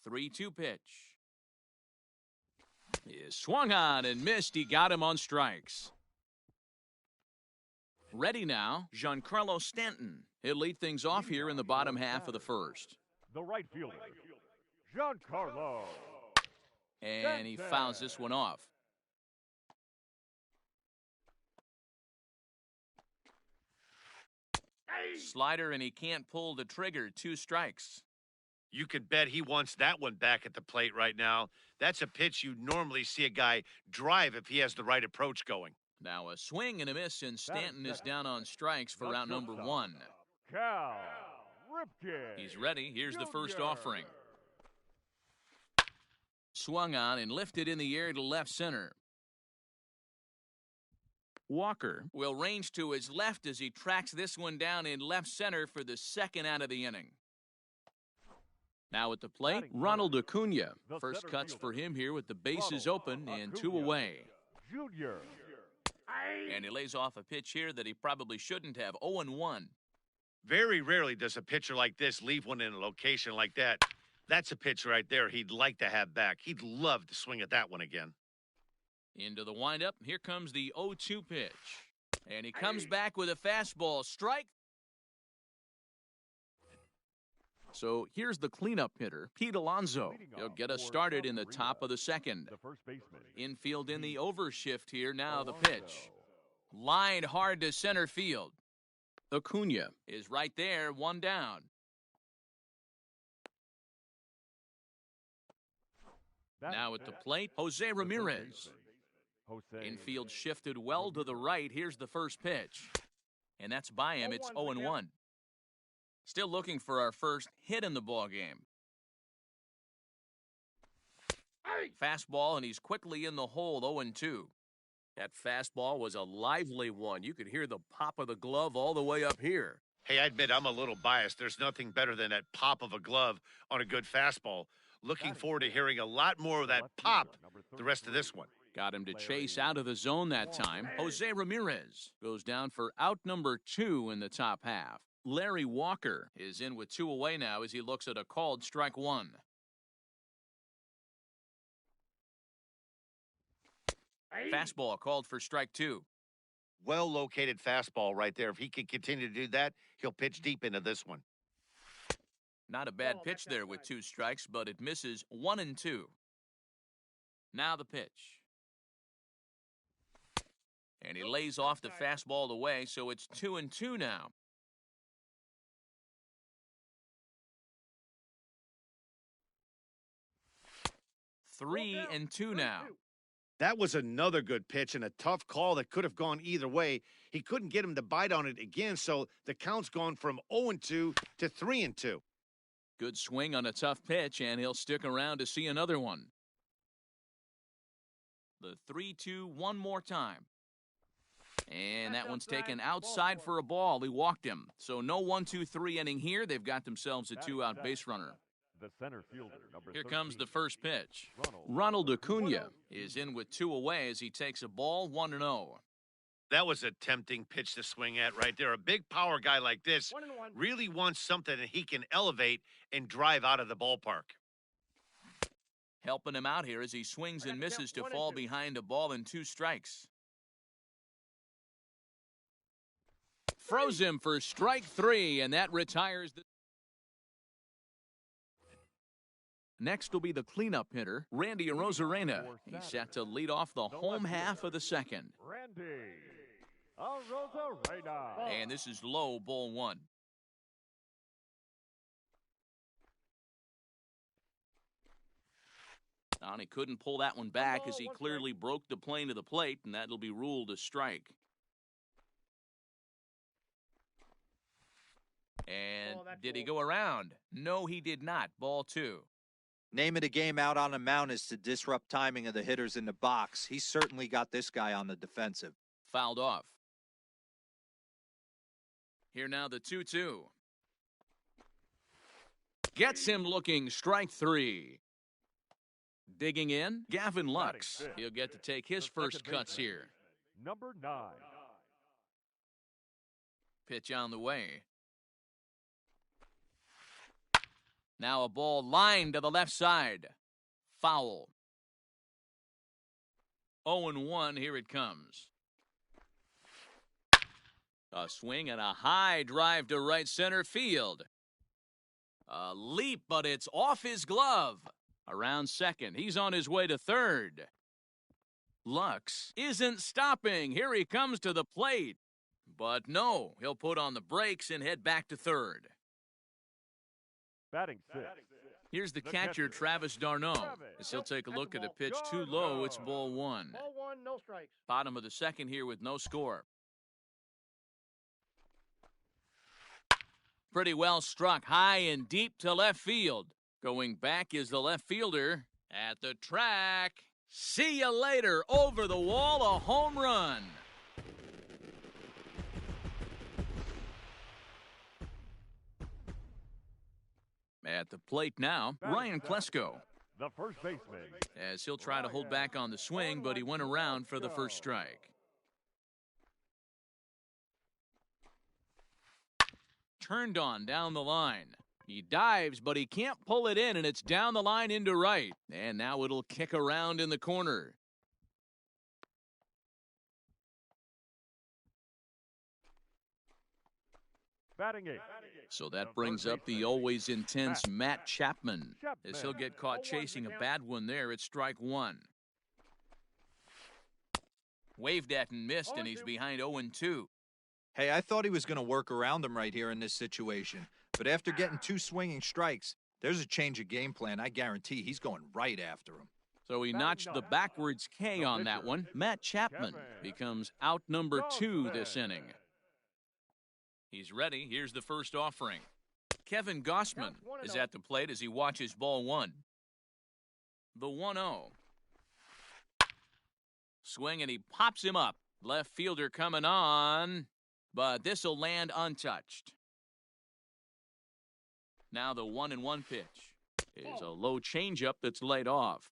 3-2 pitch. He swung on and missed. He got him on strikes. Ready now, Giancarlo Stanton. He'll lead things off here in the bottom half of the first. The right fielder, Giancarlo. And he fouls this one off. Slider, and he can't pull the trigger. 2 strikes. You could bet he wants that one back at the plate right now. That's a pitch you normally see a guy drive if he has the right approach going. Now a swing and a miss, and Stanton is down on strikes for round number 1. Cal Ripken. He's ready. Here's the first offering. Swung on and lifted in the air to left center. Walker will range to his left as he tracks this one down in left center for the second out of the inning. Now at the plate, Ronald Acuna. First cuts for him here with the bases open and 2 away. Junior. And he lays off a pitch here that he probably shouldn't have. 0-1. Very rarely does a pitcher like this leave one in a location like that. That's a pitch right there he'd like to have back. He'd love to swing at that one again. Into the windup. Here comes the 0-2 pitch. And he comes back with a fastball. Strike. So here's the cleanup hitter, Pete Alonso. He'll get us started in the top of the second. The first baseman. Infield in the overshift here. Now the pitch. Line hard to center field. Acuna is right there, 1 down. Now at the plate, Jose Ramirez. Infield shifted well to the right. Here's the first pitch. And that's by him. It's 0-1. Still looking for our first hit in the ballgame. Fastball, and he's quickly in the hole, 0-2. That fastball was a lively one. You could hear the pop of the glove all the way up here. Hey, I admit I'm a little biased. There's nothing better than that pop of a glove on a good fastball. Looking forward to hearing a lot more of that pop the rest of this one. Got him to chase out of the zone that time. Jose Ramirez goes down for out number 2 in the top half. Larry Walker is in with 2 away now as he looks at a called strike 1. Fastball called for strike 2. Well-located fastball right there. If he can continue to do that, he'll pitch deep into this one. Not a bad pitch there with 2 strikes, but it misses 1-2. Now the pitch. And he lays off the fastball away, so it's 2-2 now. Three and two now. That was another good pitch and a tough call that could have gone either way. He couldn't get him to bite on it again, so the count's gone from 0-2 to 3-2. Good swing on a tough pitch, and he'll stick around to see another one. The 3-2 one more time. And that one's taken outside for a ball. He walked him. So no 1-2-3 inning here. They've got themselves a 2-out base runner. The center fielder, number Here 13, comes the first pitch. Ronald Acuna is in with 2 away as he takes a ball 1-0. That was a tempting pitch to swing at right there. A big power guy like this really wants something that he can elevate and drive out of the ballpark. Helping him out here as he swings and misses to fall behind a ball and 2 strikes. Froze him for strike 3, and that retires the... Next will be the cleanup hitter, Randy Arozarena. He's set to lead off the home half of the second. Randy Arozarena. And this is low, ball 1. And he couldn't pull that one back as he clearly broke the plane of the plate, and that'll be ruled a strike. And did he go around? No, he did not. Ball 2. Name of the game out on the mound is to disrupt timing of the hitters in the box. He's certainly got this guy on the defensive. Fouled off. Here now the 2-2. Gets him looking, strike 3. Digging in, Gavin Lux. He'll get to take his first cuts here. Number 9. Pitch on the way. Now a ball lined to the left side. Foul. 0-1, here it comes. A swing and a high drive to right center field. A leap, but it's off his glove. Around second, he's on his way to third. Lux isn't stopping. Here he comes to the plate. But no, he'll put on the brakes and head back to third. Batting 6. Here's the catcher, Travis d'Arnaud. As he'll take a look at a pitch too low, it's ball 1. Ball 1, no strikes. Bottom of the second here with no score. Pretty well struck high and deep to left field. Going back is the left fielder at the track. See you later. Over the wall, a home run. At the plate now, Ryan Klesko. The first baseman. As he'll try to hold back on the swing, but he went around for the first strike. Turned on down the line. He dives, but he can't pull it in, and it's down the line into right. And now it'll kick around in the corner. Batting 8. So that brings up the always intense Matt Chapman. As he'll get caught chasing a bad one there, it's strike 1. Waved at and missed, and he's behind 0-2. Hey, I thought he was going to work around him right here in this situation. But after getting 2 swinging strikes, there's a change of game plan. I guarantee he's going right after him. So he notched the backwards K on that one. Matt Chapman becomes out number 2 this inning. He's ready. Here's the first offering. Kevin Gossman is at the plate as he watches ball 1. the 1-0. Swing, and he pops him up. Left fielder coming on, but this will land untouched. Now the 1-1 pitch is a low changeup that's laid off.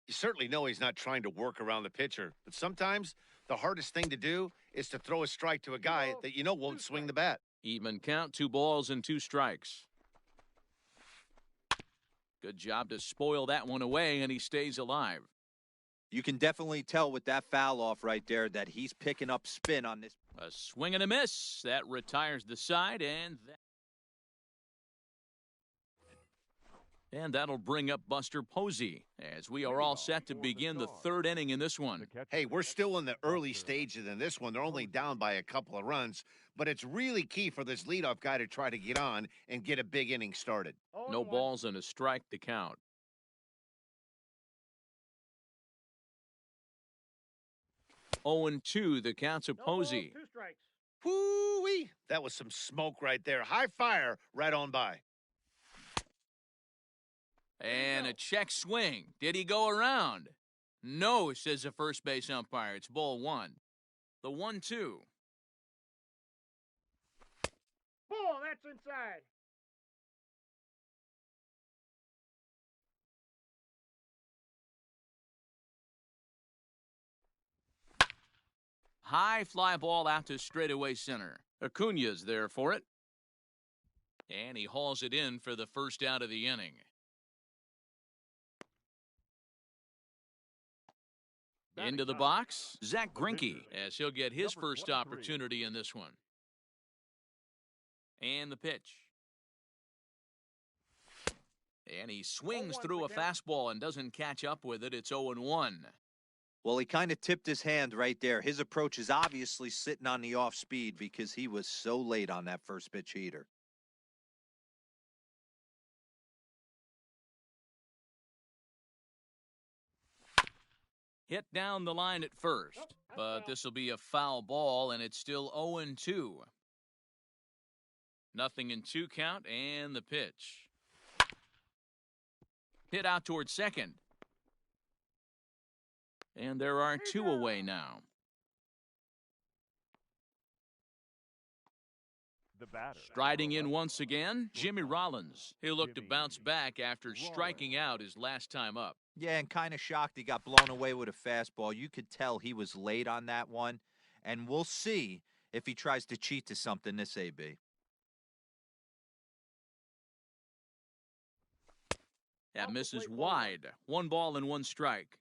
You certainly know he's not trying to work around the pitcher, but sometimes the hardest thing to do is to throw a strike to a guy that you know won't swing the bat. Even count, 2 balls and 2 strikes. Good job to spoil that one away, and he stays alive. You can definitely tell with that foul off right there that he's picking up spin on this. A swing and a miss. That retires the side, and that'll bring up Buster Posey as we are all set to begin the 3rd inning in this one. Hey, we're still in the early stages in this one. They're only down by a couple of runs, but it's really key for this leadoff guy to try to get on and get a big inning started. No balls and a strike to count. Oh, 0-2, the count's of Posey. 2 strikes. Whoo-wee! That was some smoke right there. High fire right on by. And a check swing. Did he go around? No, says the first base umpire. It's ball 1. The 1-2. Ball, that's inside. High fly ball out to straightaway center. Acuna's there for it. And he hauls it in for the first out of the inning. Into the box, Zach Greinke, as he'll get his first opportunity in this one. And the pitch. And he swings through a fastball and doesn't catch up with it. It's 0-1. Well, he kind of tipped his hand right there. His approach is obviously sitting on the off speed because he was so late on that first pitch heater. Hit down the line at first, but this will be a foul ball, and it's still 0-2. Nothing in 2 count, and the pitch. Hit out towards second. And there are 2 away now. Striding in once again, Jimmy Rollins. He'll look to bounce back after striking out his last time up. Yeah, and kind of shocked he got blown away with a fastball. You could tell he was late on that one, and we'll see if he tries to cheat to something this AB. That misses wide. 1 ball and 1 strike.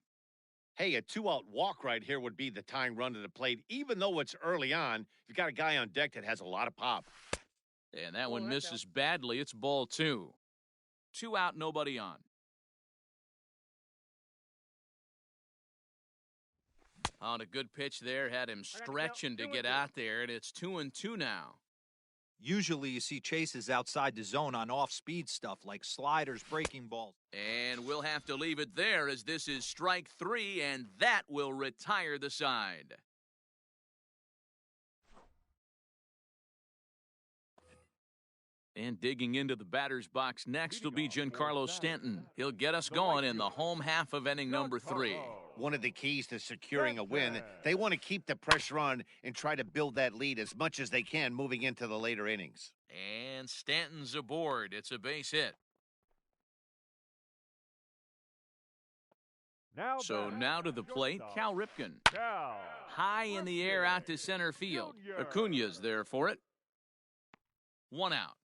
Hey, a 2-out walk right here would be the tying run to the plate. Even though it's early on, you've got a guy on deck that has a lot of pop. And that one misses badly. It's ball 2. 2 out, nobody on. On a good pitch there, had him stretching to get out there, and it's 2-2 now. Usually you see chases outside the zone on off-speed stuff like sliders, breaking balls. And we'll have to leave it there as this is strike 3, and that will retire the side. And digging into the batter's box next will be Giancarlo Stanton. He'll get us going in the home half of inning number 3. One of the keys to securing a win, they want to keep the pressure on and try to build that lead as much as they can moving into the later innings. And Stanton's aboard. It's a base hit. So now to the plate, Cal Ripken. High in the air out to center field. Acuna's there for it. 1 out.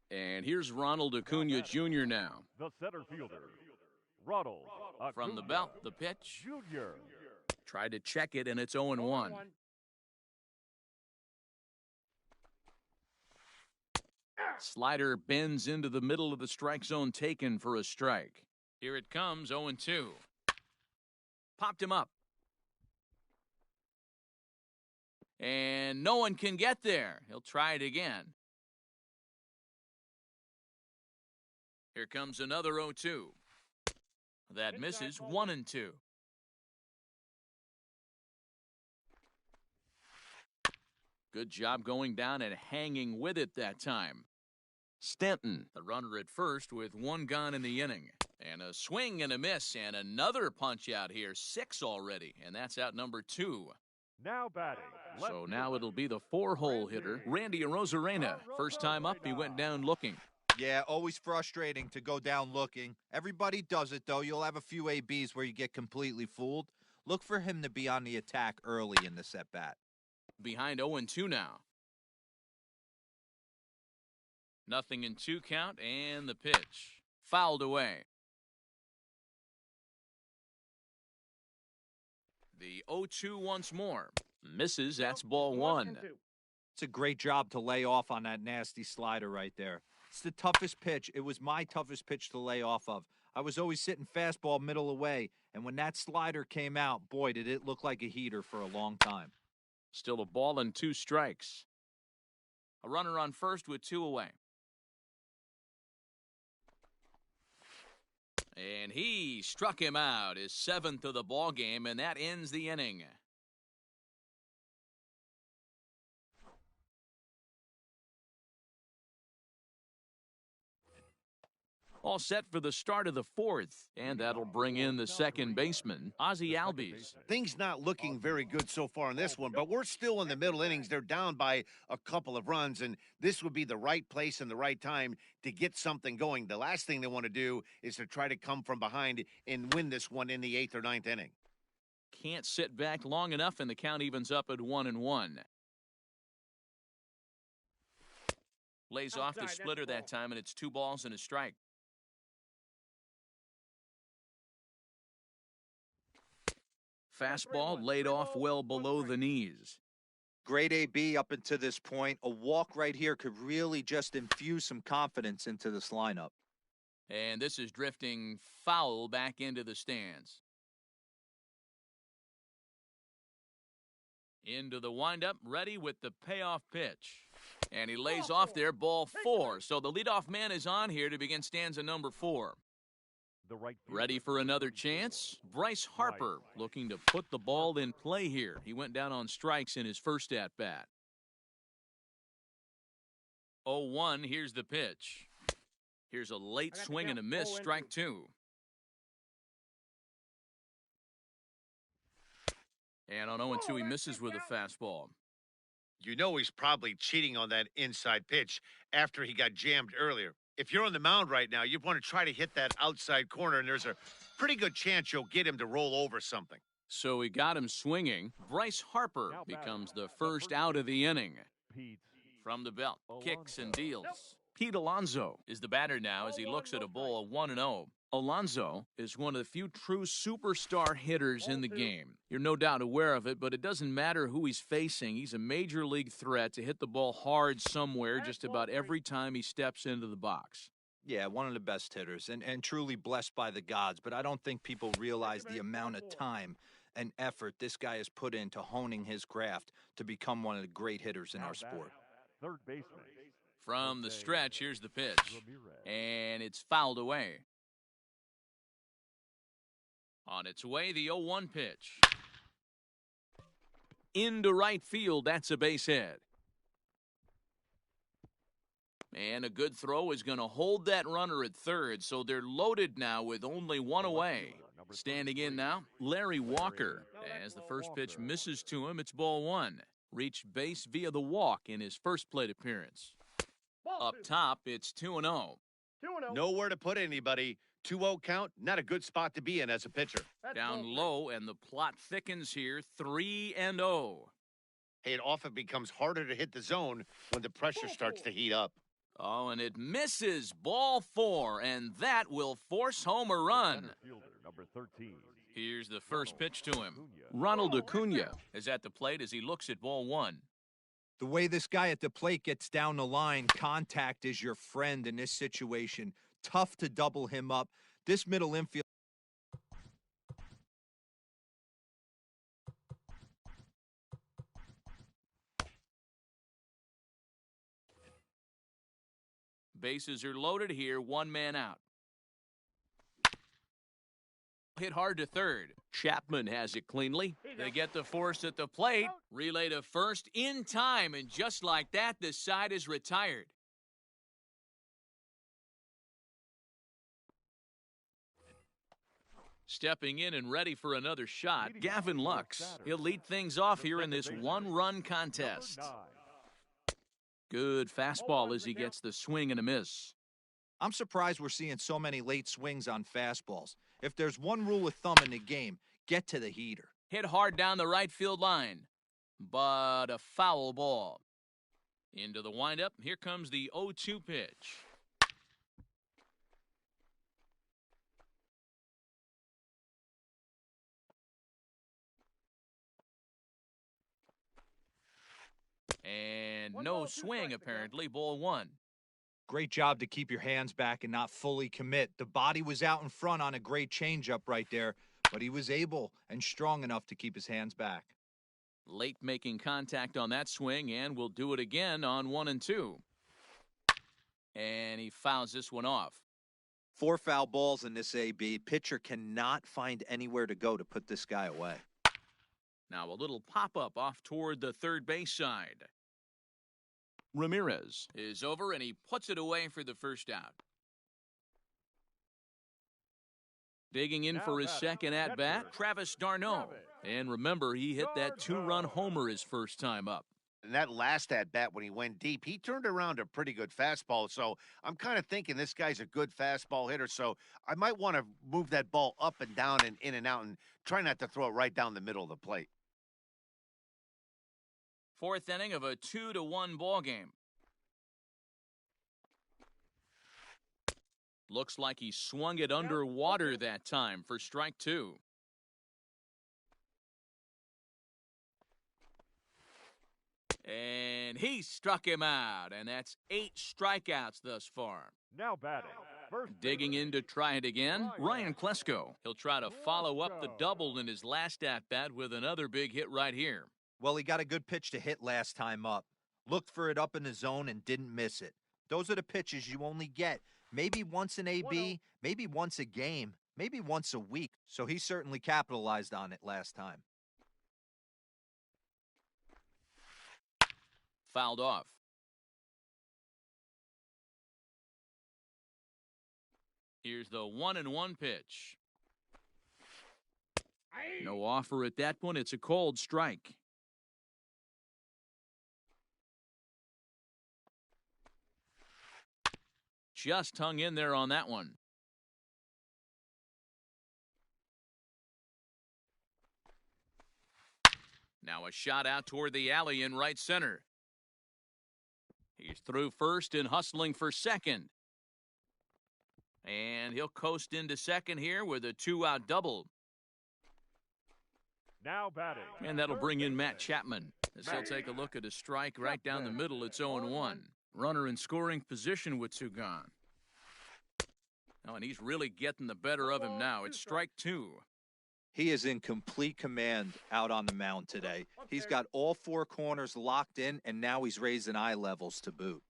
And here's Ronald Acuna Jr. now. The center fielder, Ronald Acuna From the belt, the pitch. Jr. Tried to check it, and it's 0-1. Slider bends into the middle of the strike zone, taken for a strike. Here it comes, 0-2. Popped him up. And no one can get there. He'll try it again. Here comes another 0-2. That misses, 1-2. Good job going down and hanging with it that time. Stanton, the runner at first with one gone in the inning. And a swing and a miss, and another punch out here. 6 already, and that's out number 2. Now batting. So now it'll be the 4-hole hitter, Randy Arozarena. First time up, he went down looking. Yeah, always frustrating to go down looking. Everybody does it, though. You'll have a few ABs where you get completely fooled. Look for him to be on the attack early in this at-bat. Behind 0-2 now. 0-2 count, and the pitch. Fouled away. The 0-2 once more. Misses, that's ball 1. It's a great job to lay off on that nasty slider right there. It's the toughest pitch. It was my toughest pitch to lay off of. I was always sitting fastball middle away, and when that slider came out, boy, did it look like a heater for a long time. Still a ball and 2 strikes. A runner on first with 2 away. And he struck him out, his 7th of the ball game, and that ends the inning. All set for the start of the 4th, and that'll bring in the second baseman, Ozzie Albies. Things not looking very good so far in this one, but we're still in the middle innings. They're down by a couple of runs, and this would be the right place and the right time to get something going. The last thing they want to do is to try to come from behind and win this one in the 8th or 9th inning. Can't sit back long enough, and the count evens up at 1-1. Lays off the splitter that time, and it's 2 balls and a strike. Fastball laid off well below the knees. Great AB up until this point. A walk right here could really just infuse some confidence into this lineup. And this is drifting foul back into the stands. Into the windup, ready with the payoff pitch. And he lays off there, ball 4. So the leadoff man is on here to begin stanza number 4. Ready for another chance? Bryce Harper looking to put the ball in play here. He went down on strikes in his first at-bat. 0-1, here's the pitch. Here's a late swing and a miss, strike 2. And on 0-2, he misses with a fastball. You know he's probably cheating on that inside pitch after he got jammed earlier. If you're on the mound right now, you want to try to hit that outside corner, and there's a pretty good chance you'll get him to roll over something. So he got him swinging. Bryce Harper becomes the first out of the inning. From the belt, kicks and deals. Pete Alonso is the batter now as he looks at a ball of 1-0. Alonso is one of the few true superstar hitters in the game. You're no doubt aware of it, but it doesn't matter who he's facing. He's a major league threat to hit the ball hard somewhere just about every time he steps into the box. Yeah, one of the best hitters and truly blessed by the gods, but I don't think people realize the amount of time and effort this guy has put into honing his craft to become one of the great hitters in our sport. Third baseman. From the stretch, here's the pitch, and it's fouled away. On its way, the 0-1 pitch. Into right field, that's a base hit. And a good throw is going to hold that runner at third, so they're loaded now with only 1 away. Standing in now, Larry Walker. As the first pitch misses to him, it's ball 1. Reached base via the walk in his first plate appearance. Up top, it's 2-0. Nowhere to put anybody. 2-0 count, not a good spot to be in as a pitcher. Down low, and the plot thickens here, 3-0. Hey, it often becomes harder to hit the zone when the pressure starts to heat up. Oh, and it misses, ball 4, and that will force home a run. Number 13. Here's the first pitch to him. Ronald Acuna is at the plate as he looks at ball 1. The way this guy at the plate gets down the line, contact is your friend in this situation. Tough to double him up. This middle infield. Bases are loaded here, 1 man out. Hit hard to third. Chapman has it cleanly. They get the force at the plate. Relay to first in time, and just like that, the side is retired. Stepping in and ready for another shot, Gavin Lux. He'll lead things off here in this one-run contest. Good fastball as he gets the swing and a miss. I'm surprised we're seeing so many late swings on fastballs. If there's one rule of thumb in the game, get to the heater. Hit hard down the right field line, but a foul ball. Into the windup, here comes the 0-2 pitch. And no swing, apparently, ball one. Great job to keep your hands back and not fully commit. The body was out in front on a great changeup right there, but he was able and strong enough to keep his hands back. Late making contact on that swing, and will do it again on 1 and 2. And he fouls this one off. 4 foul balls in this AB. Pitcher cannot find anywhere to go to put this guy away. Now a little pop-up off toward the third base side. Ramirez is over, and he puts it away for the first out. Digging in for his second at-bat, Travis d'Arnaud. And remember, he hit that 2-run homer his first time up. And that last at-bat when he went deep, he turned around a pretty good fastball. So I'm kind of thinking this guy's a good fastball hitter. So I might want to move that ball up and down and in and out and try not to throw it right down the middle of the plate. Fourth inning of a 2-1 ball game. Looks like he swung it underwater that time for strike 2. And he struck him out, and that's 8 strikeouts thus far. Now batting. First Digging in to try it again, Ryan Klesko. He'll try to follow up the double in his last at-bat with another big hit right here. Well, he got a good pitch to hit last time up. Looked for it up in the zone and didn't miss it. Those are the pitches you only get maybe once in AB, maybe once a game, maybe once a week. So he certainly capitalized on it last time. Fouled off. Here's the 1-1 pitch. No offer at that one. It's a cold strike. Just hung in there on that one. Now a shot out toward the alley in right center. He's through first and hustling for second. And he'll coast into second here with a 2-out double. Now batting. And that'll bring in Matt Chapman. As he'll take a look at a strike right down the middle. It's 0-1. Runner in scoring position with 2 gone. Oh, and he's really getting the better of him now. It's strike 2. He is in complete command out on the mound today. He's got all 4 corners locked in, and now he's raising eye levels to boot.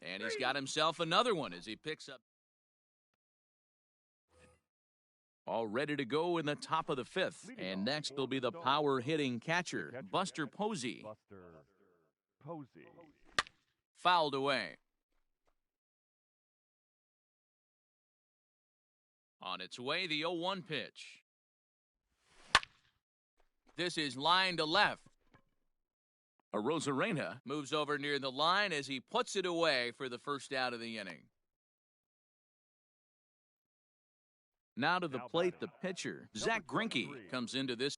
And he's got himself another one as he picks up. All ready to go in the top of the 5th. And next will be the power hitting catcher, Buster Posey. Fouled away. On its way, the 0-1 pitch. This is line to left. Arozarena moves over near the line as he puts it away for the first out of the inning. Now to the plate, the pitcher, Zach Greinke, comes into this.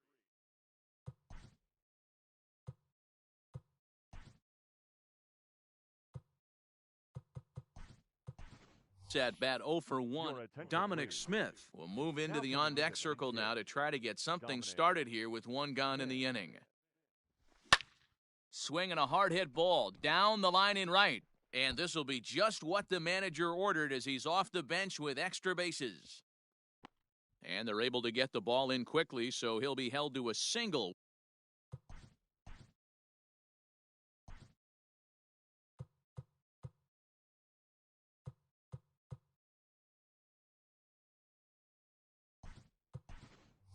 At bat 0 for 1. Dominic Smith will move into the on-deck circle now to try to get something started here with 1 gone in the inning. Swinging a hard hit ball down the line in right. And this will be just what the manager ordered as he's off the bench with extra bases. And they're able to get the ball in quickly, so he'll be held to a single.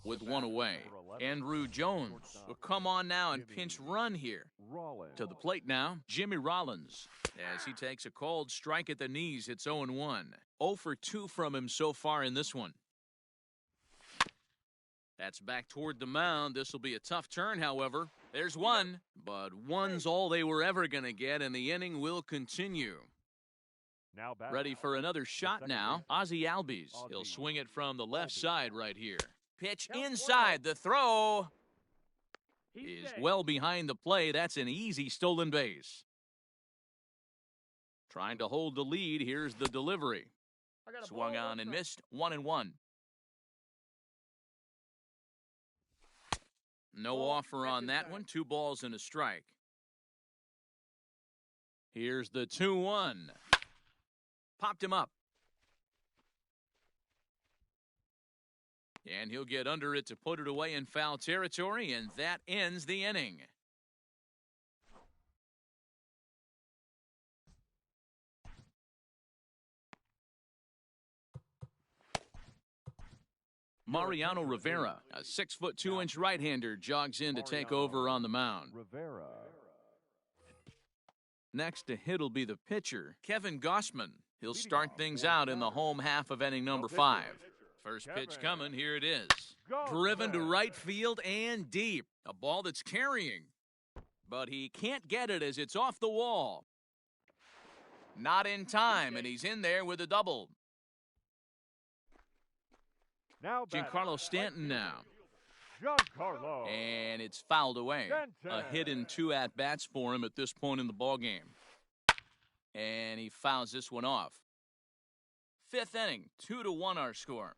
With 1 away. Andrew Jones will come on now and pinch run here. To the plate now, Jimmy Rollins. As he takes a cold strike at the knees, it's 0-1. 0 for 2 from him so far in this one. That's back toward the mound. This will be a tough turn, however. There's one, but one's all they were ever going to get, and the inning will continue. Now back. Ready for another shot now. Ozzie Albies. He'll swing it from the left side right here. Pitch inside. The throw is well behind the play. That's an easy stolen base. Trying to hold the lead. Here's the delivery. Swung on and missed. 1-1. No offer on that one. 2 balls and a strike. Here's the 2-1. Popped him up. And he'll get under it to put it away in foul territory, and that ends the inning. Mariano Rivera, a 6'2" right-hander, jogs in to take over on the mound. Rivera. Next to hit will be the pitcher, Kevin Gossman. He'll start things out in the home half of inning number 5. First pitch coming, here it is. Driven to right field and deep. A ball that's carrying. But he can't get it as it's off the wall. Not in time, and he's in there with a double. Now Giancarlo Stanton now. Giancarlo. And it's fouled away. A hit and 2 at-bats for him at this point in the ballgame. And he fouls this one off. 5th inning, 2-1 our score.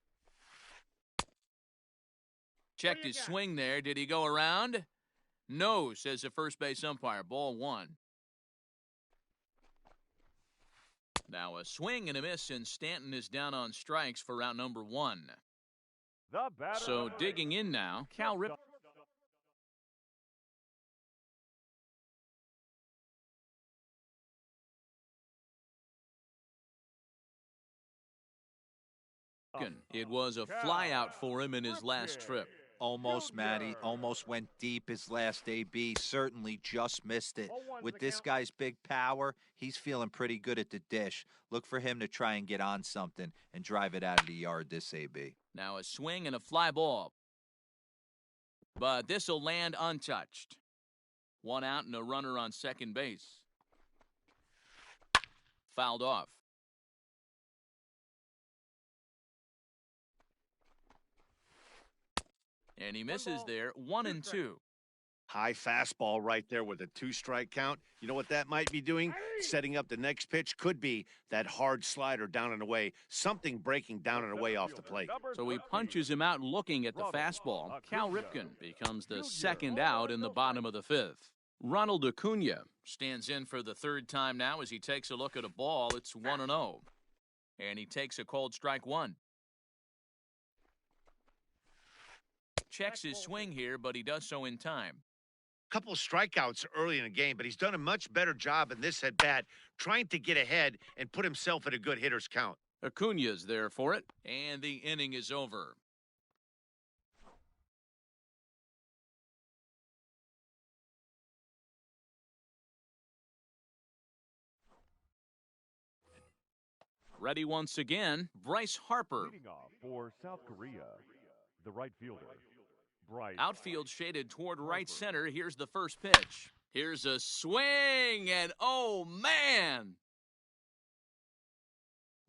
Checked his swing there. Did he go around? No, says the first base umpire. Ball 1. Now a swing and a miss, and Stanton is down on strikes for out number 1. So digging in now, Cal Ripken. It was a flyout for him in his last trip. Almost, Matty. Almost went deep his last AB. Certainly just missed it. With this guy's big power, he's feeling pretty good at the dish. Look for him to try and get on something and drive it out of the yard this AB. Now a swing and a fly ball. But this will land untouched. 1 out and a runner on second base. Fouled off. And he misses there. 1-2. High fastball right there with a 2-strike count. You know what that might be doing? Setting up the next pitch. Could be that hard slider down and away. Something breaking down and away off the plate. So he punches him out looking at the fastball. Cal Ripken becomes the second out in the bottom of the 5th. Ronald Acuna stands in for the 3rd time now as he takes a look at a ball. It's 1-0. And he takes a called strike 1. Checks his swing here, but he does so in time. Couple of strikeouts early in the game, but he's done a much better job in this at-bat trying to get ahead and put himself at a good hitter's count. Acuna's there for it, and the inning is over. Ready once again, Bryce Harper. Leading off for South Korea, the right fielder. Outfield shaded toward right center. Here's the first pitch. Here's a swing, and oh, man!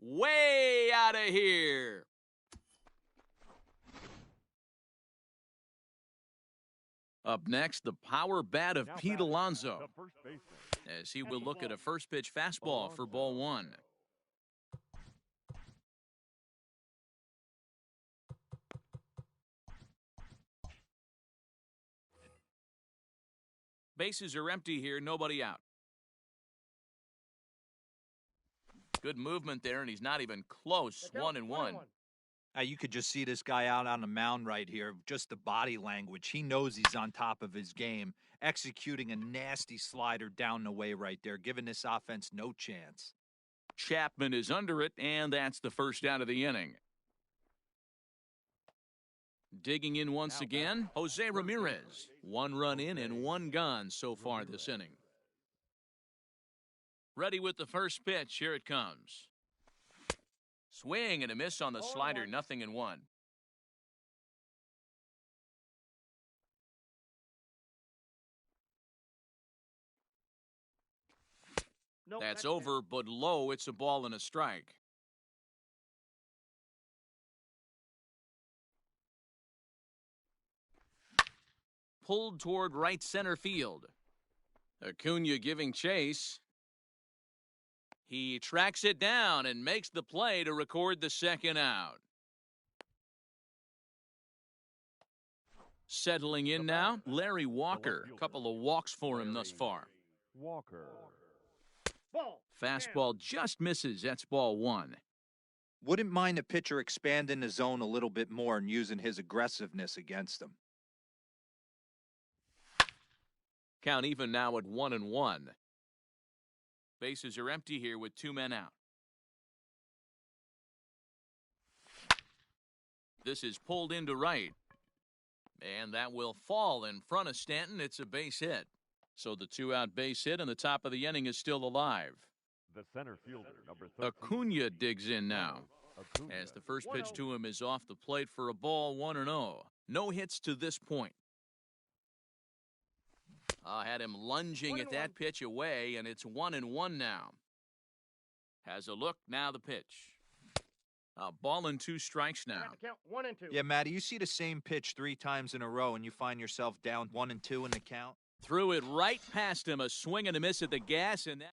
Way out of here. Up next, the power bat of Pete Alonso, as he will look at a first pitch fastball for ball 1. Bases are empty here, nobody out. Good movement there, and he's not even close. 1-1. You could just see this guy out on the mound right here. Just the body language. He knows he's on top of his game. Executing a nasty slider down the way right there, giving this offense no chance. Chapman is under it, and that's the first out of the inning. Digging in once again, Jose Ramirez. 1 run in and 1 gone so far this inning. Ready with the first pitch. Here it comes. Swing and a miss on the slider. 0-1. Nope, That's it. over, but low. It's a ball and a strike. Pulled toward right center field. Acuna giving chase. He tracks it down and makes the play to record the second out. Settling in now, Larry Walker. A couple of walks for him thus far. Walker. Ball. Fastball just misses. That's ball one. Wouldn't mind a pitcher expanding the zone a little bit more and using his aggressiveness against him. Count even now at 1-1. Bases are empty here with 2 men out. This is pulled into right. And that will fall in front of Stanton. It's a base hit. So the 2-out base hit and the top of the inning is still alive. The center fielder, number 13. Acuna digs in now. Acuna. As the first pitch to him is off the plate for a ball, 1-0. No hits to this point. Had him lunging at that pitch away, and it's 1-1 now. Has a look, now the pitch. A ball and 2 strikes now. Count 1 and 2. Yeah, Matty, you see the same pitch 3 times in a row and you find yourself down 1-2 in the count. Threw it right past him, a swing and a miss at the gas, and that.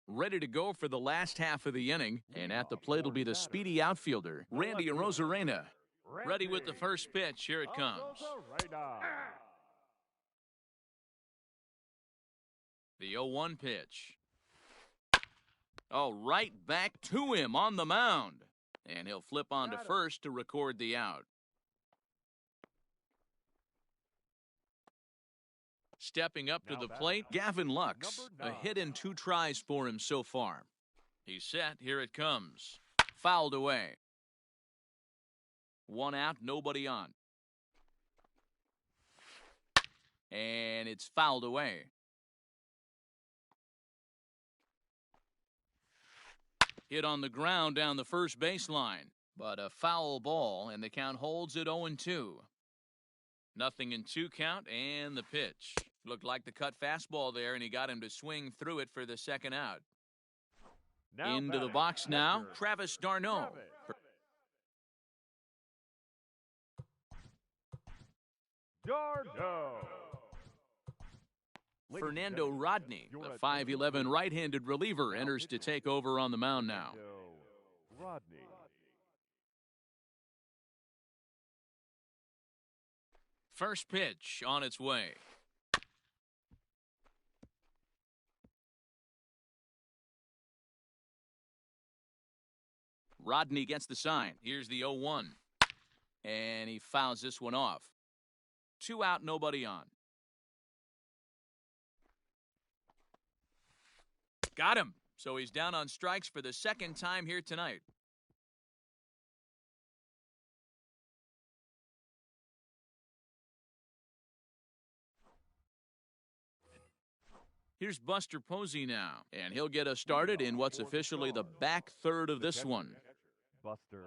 Ready to go for the last half of the inning, and at the plate will be the speedy outfielder, Randy Arozarena. Ready with the first pitch. Here it comes. The 0-1 pitch. Oh, right back to him on the mound. And he'll flip on to first to record the out. Stepping up to the plate, Gavin Lux. A hit in 2 tries for him so far. He's set. Here it comes. Fouled away. 1 out, nobody on. And it's fouled away. Hit on the ground down the first baseline, but a foul ball, and the count holds at 0-2. 0-2 count, and the pitch. Looked like the cut fastball there, and he got him to swing through it for the second out. Into the box now, Travis d'Arnaud. Fernando Rodney, the 5'11" right-handed reliever, enters to take over on the mound now. Rodney. First pitch on its way. Rodney gets the sign. Here's the 0-1. And he fouls this one off. 2 out, nobody on. Got him. So he's down on strikes for the second time here tonight. Here's Buster Posey now, and he'll get us started in what's officially the back third of this one. Buster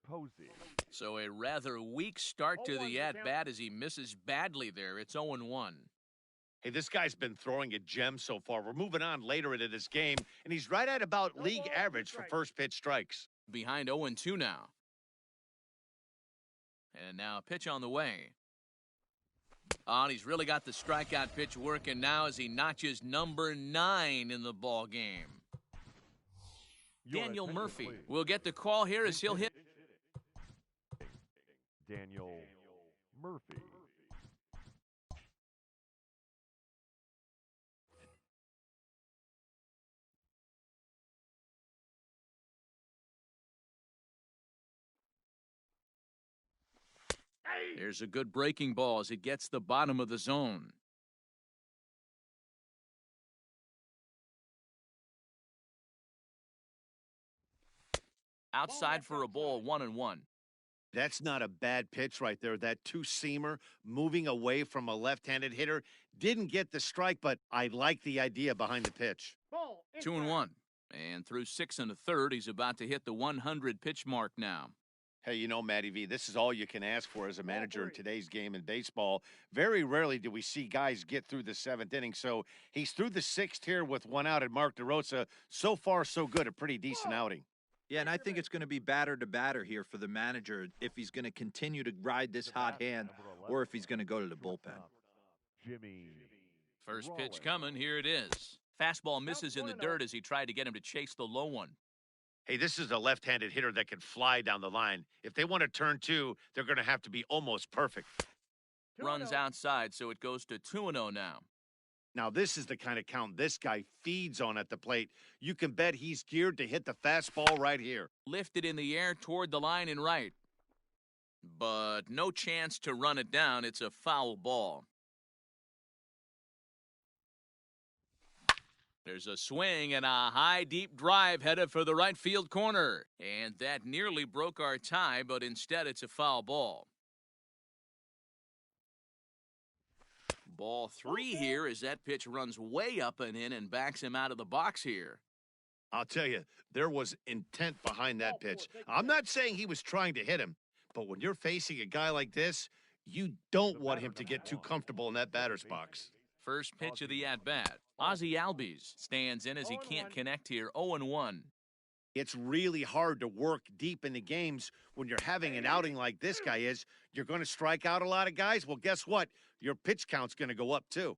Posey. So a rather weak start to the at-bat as he misses badly there. It's 0-1. Hey, this guy's been throwing a gem so far. We're moving on later into this game, and he's right at about league average for first pitch strikes. Behind 0-2 now. And now a pitch on the way. Oh, and he's really got the strikeout pitch working now as he notches number 9 in the ball game. Daniel Murphy will get the call here as he'll hit. Daniel Murphy. There's a good breaking ball as it gets the bottom of the zone. Outside for a ball, 1-1. That's not a bad pitch right there. That 2-seamer moving away from a left-handed hitter. Didn't get the strike, but I like the idea behind the pitch. 2-1. And through 6 1/3, he's about to hit the 100 pitch mark now. Hey, you know, Matty V, this is all you can ask for as a manager in today's game in baseball. Very rarely do we see guys get through the seventh inning. So he's through the sixth here with one out, and Mark DeRosa, so far, so good, a pretty decent outing. Yeah, and I think it's going to be batter to batter here for the manager if he's going to continue to ride this hot hand or if he's going to go to the bullpen. Jimmy. First pitch coming, here it is. Fastball misses in the dirt as he tried to get him to chase the low one. Hey, this is a left-handed hitter that can fly down the line. If they want to turn two, they're going to have to be almost perfect. Runs outside, so it goes to 2-0 now. Now, this is the kind of count this guy feeds on at the plate. You can bet he's geared to hit the fastball right here. Lifted in the air toward the line and right. But no chance to run it down. It's a foul ball. There's a swing and a high, deep drive headed for the right field corner. And that nearly broke our tie, but instead it's a foul ball. Ball 3 here as that pitch runs way up and in and backs him out of the box here. I'll tell you, there was intent behind that pitch. I'm not saying he was trying to hit him, but when you're facing a guy like this, you don't want him to get too comfortable in that batter's box. First pitch of the at-bat. Ozzie Albies stands in as he can't connect here, 0-1. It's really hard to work deep into games when you're having an outing like this guy is. You're going to strike out a lot of guys. Well, guess what? Your pitch count's going to go up, too.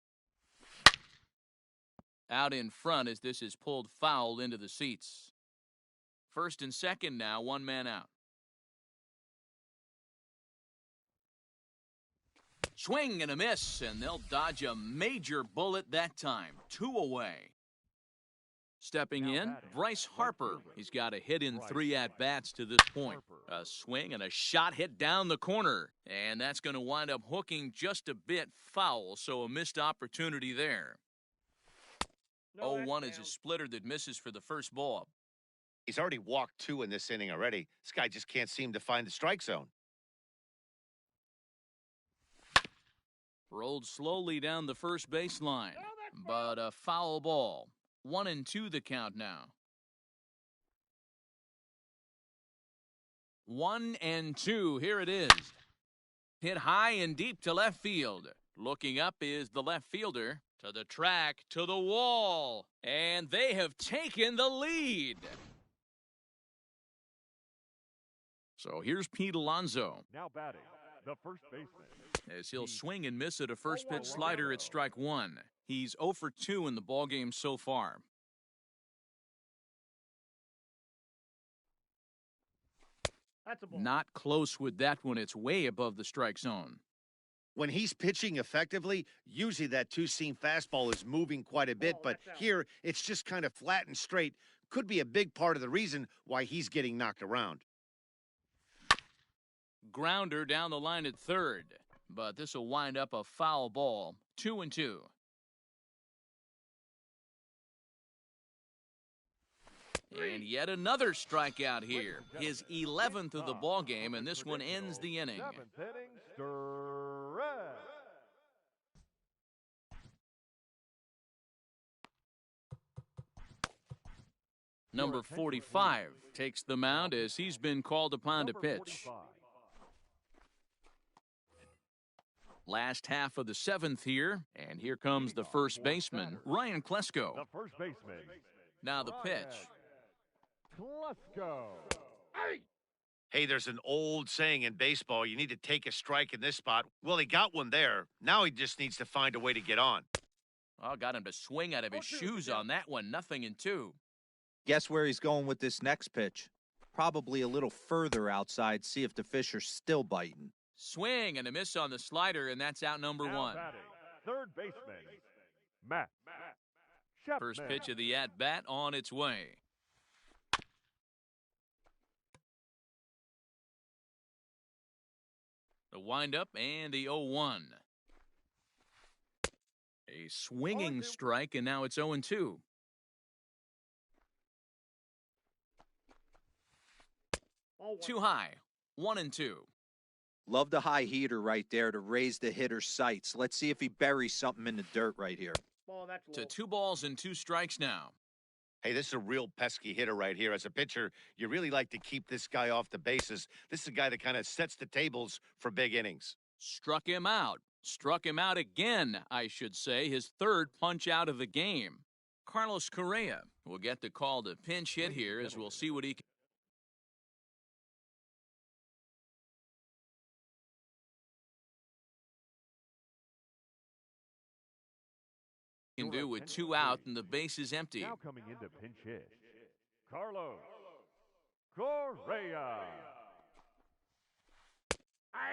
Out in front as this is pulled foul into the seats. First and second now, one man out. Swing and a miss, and they'll dodge a major bullet that time. 2 away. Stepping in, Bryce Harper. He's got a hit in 3 at-bats to this point. A swing and a shot hit down the corner. And that's going to wind up hooking just a bit foul, so a missed opportunity there. 0-1 is a splitter that misses for the first ball. He's already walked 2 in this inning already. This guy just can't seem to find the strike zone. Rolled slowly down the first baseline, but a foul ball. 1-2 the count now. 1-2, here it is. Hit high and deep to left field. Looking up is the left fielder. To the track, to the wall. And they have taken the lead. So here's Pete Alonso. Now batting, the first baseman. As he'll swing and miss at a first pitch slider at strike 1. He's 0 for 2 in the ballgame so far. That's a ball. Not close with that one. It's way above the strike zone. When he's pitching effectively, usually that two-seam fastball is moving quite a bit, but here it's just kind of flat and straight. Could be a big part of the reason why he's getting knocked around. Grounder down the line at third, but this will wind up a foul ball. 2-2. And yet another strikeout here. His 11th of the ball game, and this one ends the inning. 7th inning, strike. Number 45 takes the mound as he's been called upon to pitch. Last half of the 7th here, and here comes the first baseman, Ryan Klesko. The first baseman. Now the pitch. Klesko. Hey, there's an old saying in baseball, you need to take a strike in this spot. Well, he got one there. Now he just needs to find a way to get on. Oh, got him to swing out of his shoes on that one. 0-2. Guess where he's going with this next pitch? Probably a little further outside, see if the fish are still biting. Swing and a miss on the slider, and that's out number Now 1. batting, third baseman, Matt Chapman. First pitch of the at-bat on its way. The windup and the 0-1. A swinging strike, and now it's 0-2. Too high. 1-2. Love the high heater right there to raise the hitter's sights. Let's see if he buries something in the dirt right here. Ball, that's To low. 2 balls and 2 strikes now. Hey, this is a real pesky hitter right here. As a pitcher, you really like to keep this guy off the bases. This is a guy that kind of sets the tables for big innings. Struck him out. Struck him out again, I should say. His third punch out of the game. Carlos Correa will get the call to pinch hit here as we'll see what he can do with 2 out and the base is empty. Now coming into pinch hit, Carlos Correa.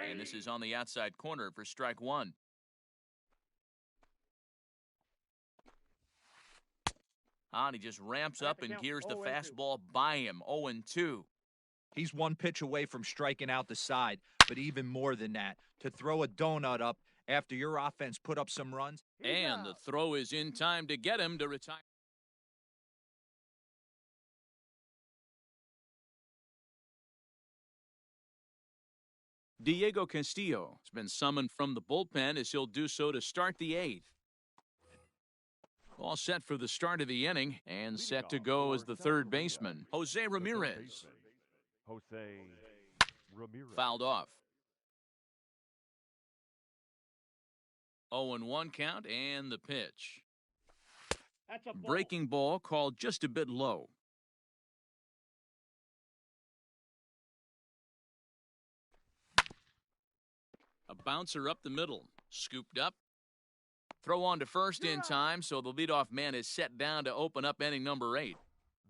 And this is on the outside corner for strike 1. And he just ramps up and gears the fastball by him. 0-2. He's one pitch away from striking out the side, but even more than that, to throw a donut up after your offense put up some runs. And the throw is in time to get him to retire. Diego Castillo has been summoned from the bullpen as he'll do so to start the 8th. All set for the start of the inning and set to go as the third baseman, Jose Ramirez. Fouled off. 0-1 count and the pitch. That's a ball. Breaking ball called just a bit low. A bouncer up the middle, scooped up. Throw on to first in time, so the leadoff man is set down to open up inning number 8.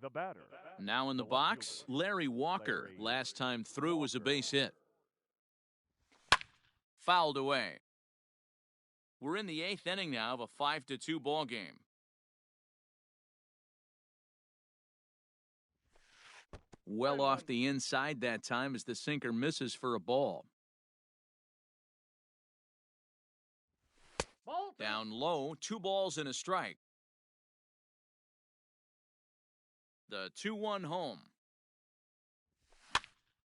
The batter. Now in the box, Larry Walker. Last time through was a base hit. Fouled away. We're in the 8th inning now of a 5-2 ball game. Well off the inside that time as the sinker misses for a ball. Down low, 2 balls and a strike. The 2-1 home.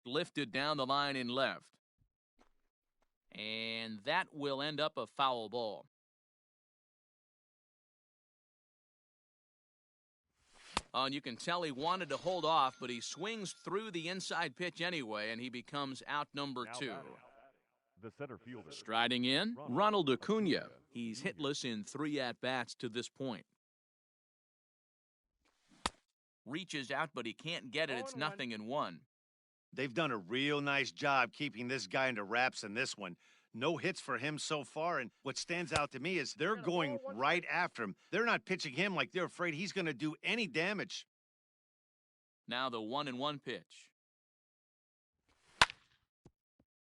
Lifted down the line in left. And that will end up a foul ball. Oh, and you can tell he wanted to hold off, but he swings through the inside pitch anyway, and he becomes out number 2. The center fielder. Striding in, Ronald Acuna. He's hitless in 3 at-bats to this point. Reaches out, but he can't get it. It's 0-1. They've done a real nice job keeping this guy into wraps in this one. No hits for him so far, and what stands out to me is they're going right after him. They're not pitching him like they're afraid he's going to do any damage. Now the 1-1 pitch.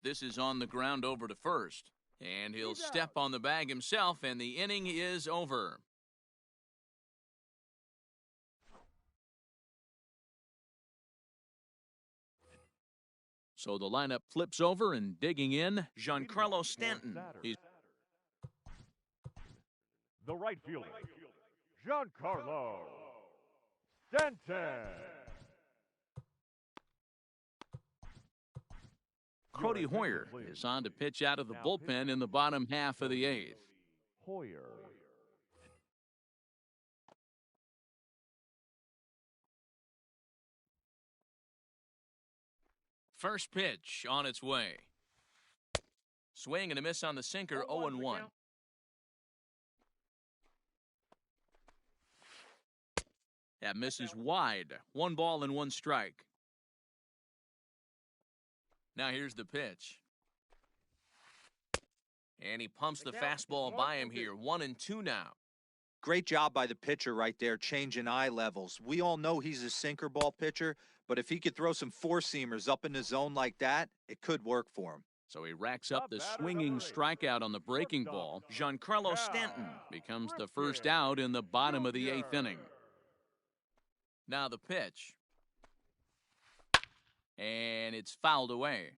This is on the ground over to first, and he'll step on the bag himself, and the inning is over. So the lineup flips over, and digging in, Giancarlo Stanton. He's the right fielder, Giancarlo Stanton. Cody Hoyer is on to pitch out of the bullpen in the bottom half of the 8th. Hoyer. First pitch on its way. Swing and a miss on the sinker, 0-1. That misses wide. 1 ball and 1 strike. Now here's the pitch. And he pumps the fastball by him here. 1-2 now. Great job by the pitcher right there, changing eye levels. We all know he's a sinker ball pitcher, but if he could throw some four-seamers up in the zone like that, it could work for him. So he racks up the swinging strikeout on the breaking ball. Giancarlo Stanton becomes the first out in the bottom of the 8th inning. Now the pitch. And it's fouled away.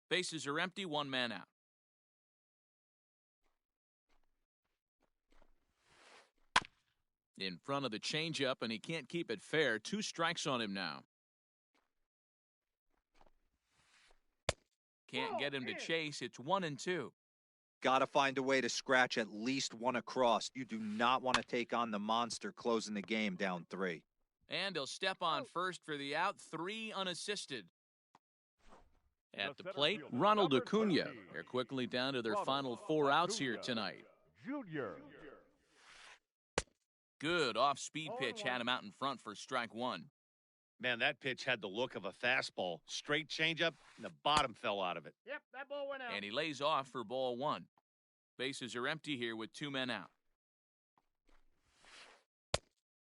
Bases are empty, 1 man out. In front of the changeup, and he can't keep it fair. 2 strikes on him now. Can't get him to chase. It's 1-2. Got to find a way to scratch at least one across. You do not want to take on the monster closing the game down 3. And he'll step on first for the out, 3 unassisted. At the plate, Ronald Acuna. They're quickly down to their final 4 outs here tonight. Junior. Good off-speed pitch had him out in front for strike 1. Man, that pitch had the look of a fastball. Straight changeup, and the bottom fell out of it. Yep, that ball went out. And he lays off for ball 1. Bases are empty here with 2 men out.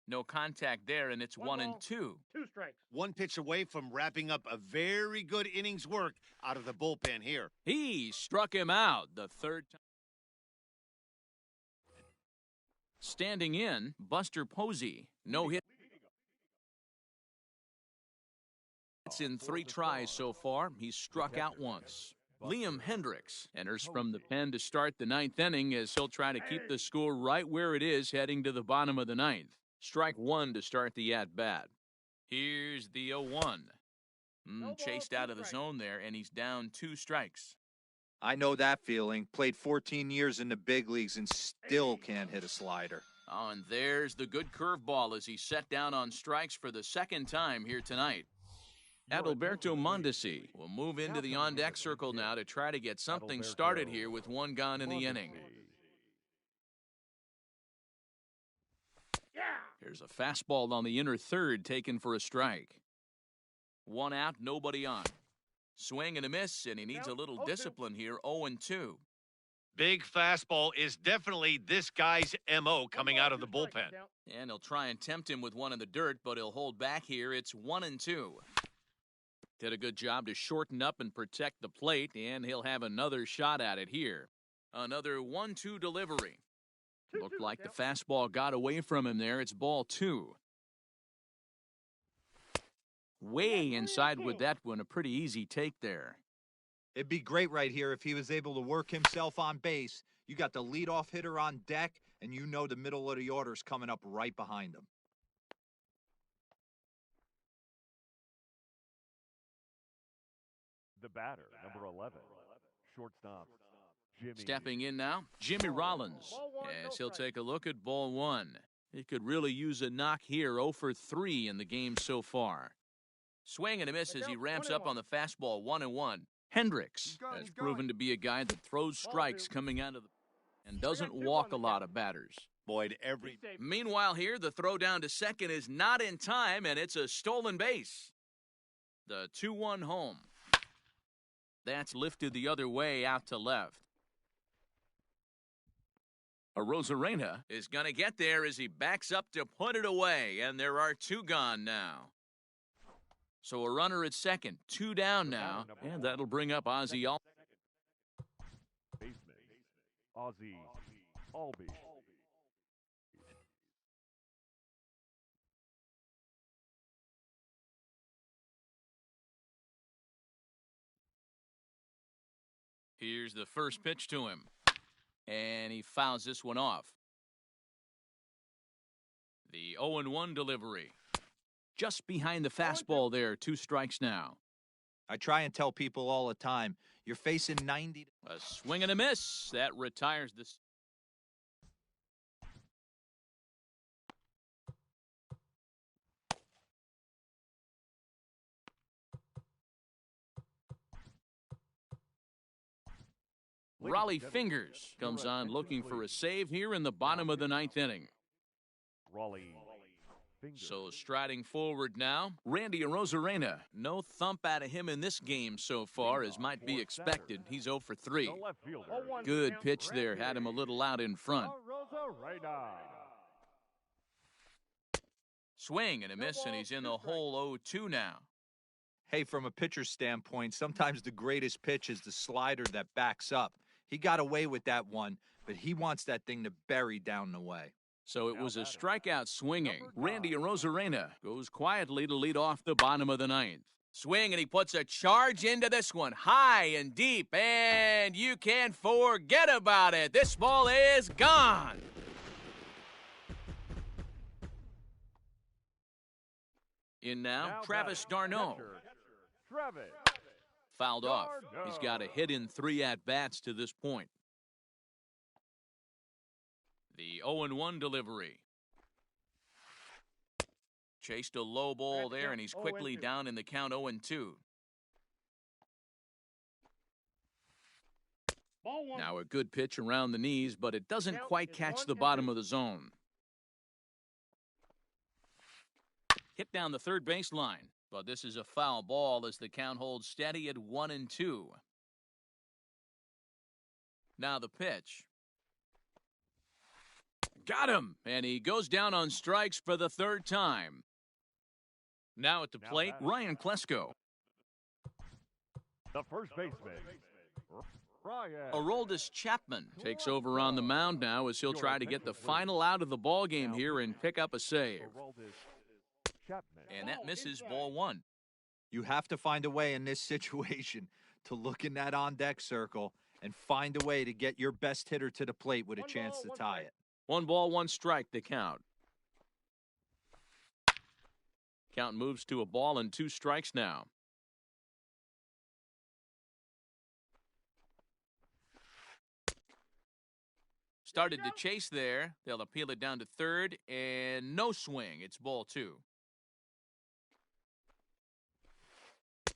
No contact there, and it's 1 and 2. 2 strikes. One pitch away from wrapping up a very good innings work out of the bullpen here. He struck him out the 3rd time. Standing in, Buster Posey. No hit. It's in 3 tries so far. He's struck out once. Liam Hendricks enters from the pen to start the 9th inning as he'll try to keep the score right where it is heading to the bottom of the 9th. Strike 1 to start the at-bat. Here's the 0-1. Chased out of the zone there, and he's down 2 strikes. I know that feeling. Played 14 years in the big leagues and still can't hit a slider. Oh, and there's the good curveball as he's set down on strikes for the 2nd time here tonight. Adalberto Mondesi will move into the on-deck circle now to try to get something started here with 1 gone in the inning. Here's a fastball on the inner 3rd taken for a strike. 1 out, nobody on. Swing and a miss, and he needs a little discipline here, 0-2. Big fastball is definitely this guy's M.O. coming out of the bullpen. And he'll try and tempt him with 1 in the dirt, but he'll hold back here. It's 1-2. Did a good job to shorten up and protect the plate, and he'll have another shot at it here. Another 1-2 delivery. Looked like the fastball got away from him there. It's ball 2. Way inside with that one. A pretty easy take there. It'd be great right here if he was able to work himself on base. You got the leadoff hitter on deck, and you know the middle of the order's coming up right behind him. The batter, number 11, shortstop, Jimmy. Stepping in now, Jimmy Rollins, as he'll take a look at ball 1. He could really use a knock here, 0 for 3 in the game so far. Swing and a miss as he ramps up on the fastball, 1-1. Hendricks has proven to be a guy that throws strikes coming out of the and doesn't walk a lot of batters. Boyd, Meanwhile here, the throw down to second is not in time, and it's a stolen base. The 2-1 home. That's lifted the other way out to left. Arozarena is going to get there as he backs up to put it away, and there are 2 gone now. So a runner at second, 2 down now, and that'll bring up Ozzie Albies. Baseman, Ozzie Albies. Here's the first pitch to him, and he fouls this one off. The 0-1 delivery. Just behind the fastball there, 2 strikes now. I try and tell people all the time, you're facing 90. A swing and a miss. That retires this. Raleigh Fingers comes on looking for a save here in the bottom of the 9th inning. Raleigh Fingers. So striding forward now, Randy Arozarena. No thump out of him in this game so far, as might be expected. He's 0 for 3. The left fielder, Good pitch there, had him a little out in front. Arozarena. Swing and a miss, and he's in the hole 0-2 now. Hey, from a pitcher's standpoint, sometimes the greatest pitch is the slider that backs up. He got away with that one, but he wants that thing to bury down the way. So it was a strikeout swinging. Randy Arozarena goes quietly to lead off the bottom of the 9th. Swing, and he puts a charge into this one, high and deep, and you can't forget about it. This ball is gone. In now Travis d'Arnaud. Travis. Fouled off. He's got a hit in 3 at-bats to this point. The 0-1 delivery. Chased a low ball there, and he's quickly down in the count 0-2. Ball one. Now a good pitch around the knees, but it doesn't quite catch the bottom of the zone. Hit down the third baseline, but this is a foul ball as the count holds steady at 1-2. Now the pitch. Got him! And he goes down on strikes for the third time. Now at the plate, Ryan Klesko. The first baseman, Ryan. Aroldis Chapman takes over on the mound now as he'll try to get the final out of the ball game here and pick up a save. And that misses ball one. You have to find a way in this situation to look in that on-deck circle and find a way to get your best hitter to the plate with a chance to tie it. 1 ball, 1 strike, the count. Count moves to a ball and 2 strikes now. Started to chase there. They'll appeal it down to third, and no swing. It's ball 2.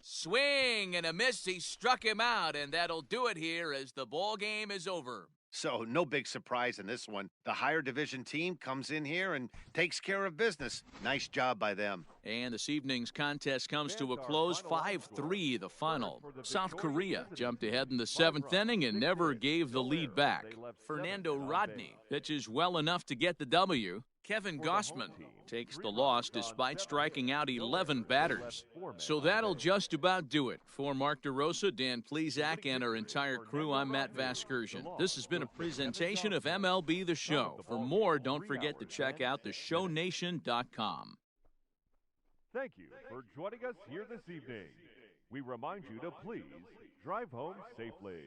Swing and a miss. He struck him out, and that'll do it here as the ball game is over. So no big surprise in this one. The higher division team comes in here and takes care of business. Nice job by them. And this evening's contest comes to a close, 5-3 the final. South Korea jumped ahead in the 7th inning and never gave the lead back. Fernando Rodney pitches well enough to get the W. Kevin Gossman takes the loss despite striking out 11 batters. So that'll just about do it. For Mark DeRosa, Dan Plesac, and our entire crew, I'm Matt Vasgersian. This has been a presentation of MLB The Show. For more, don't forget to check out theshownation.com. Thank you for joining us here this evening. We remind you to please drive home safely.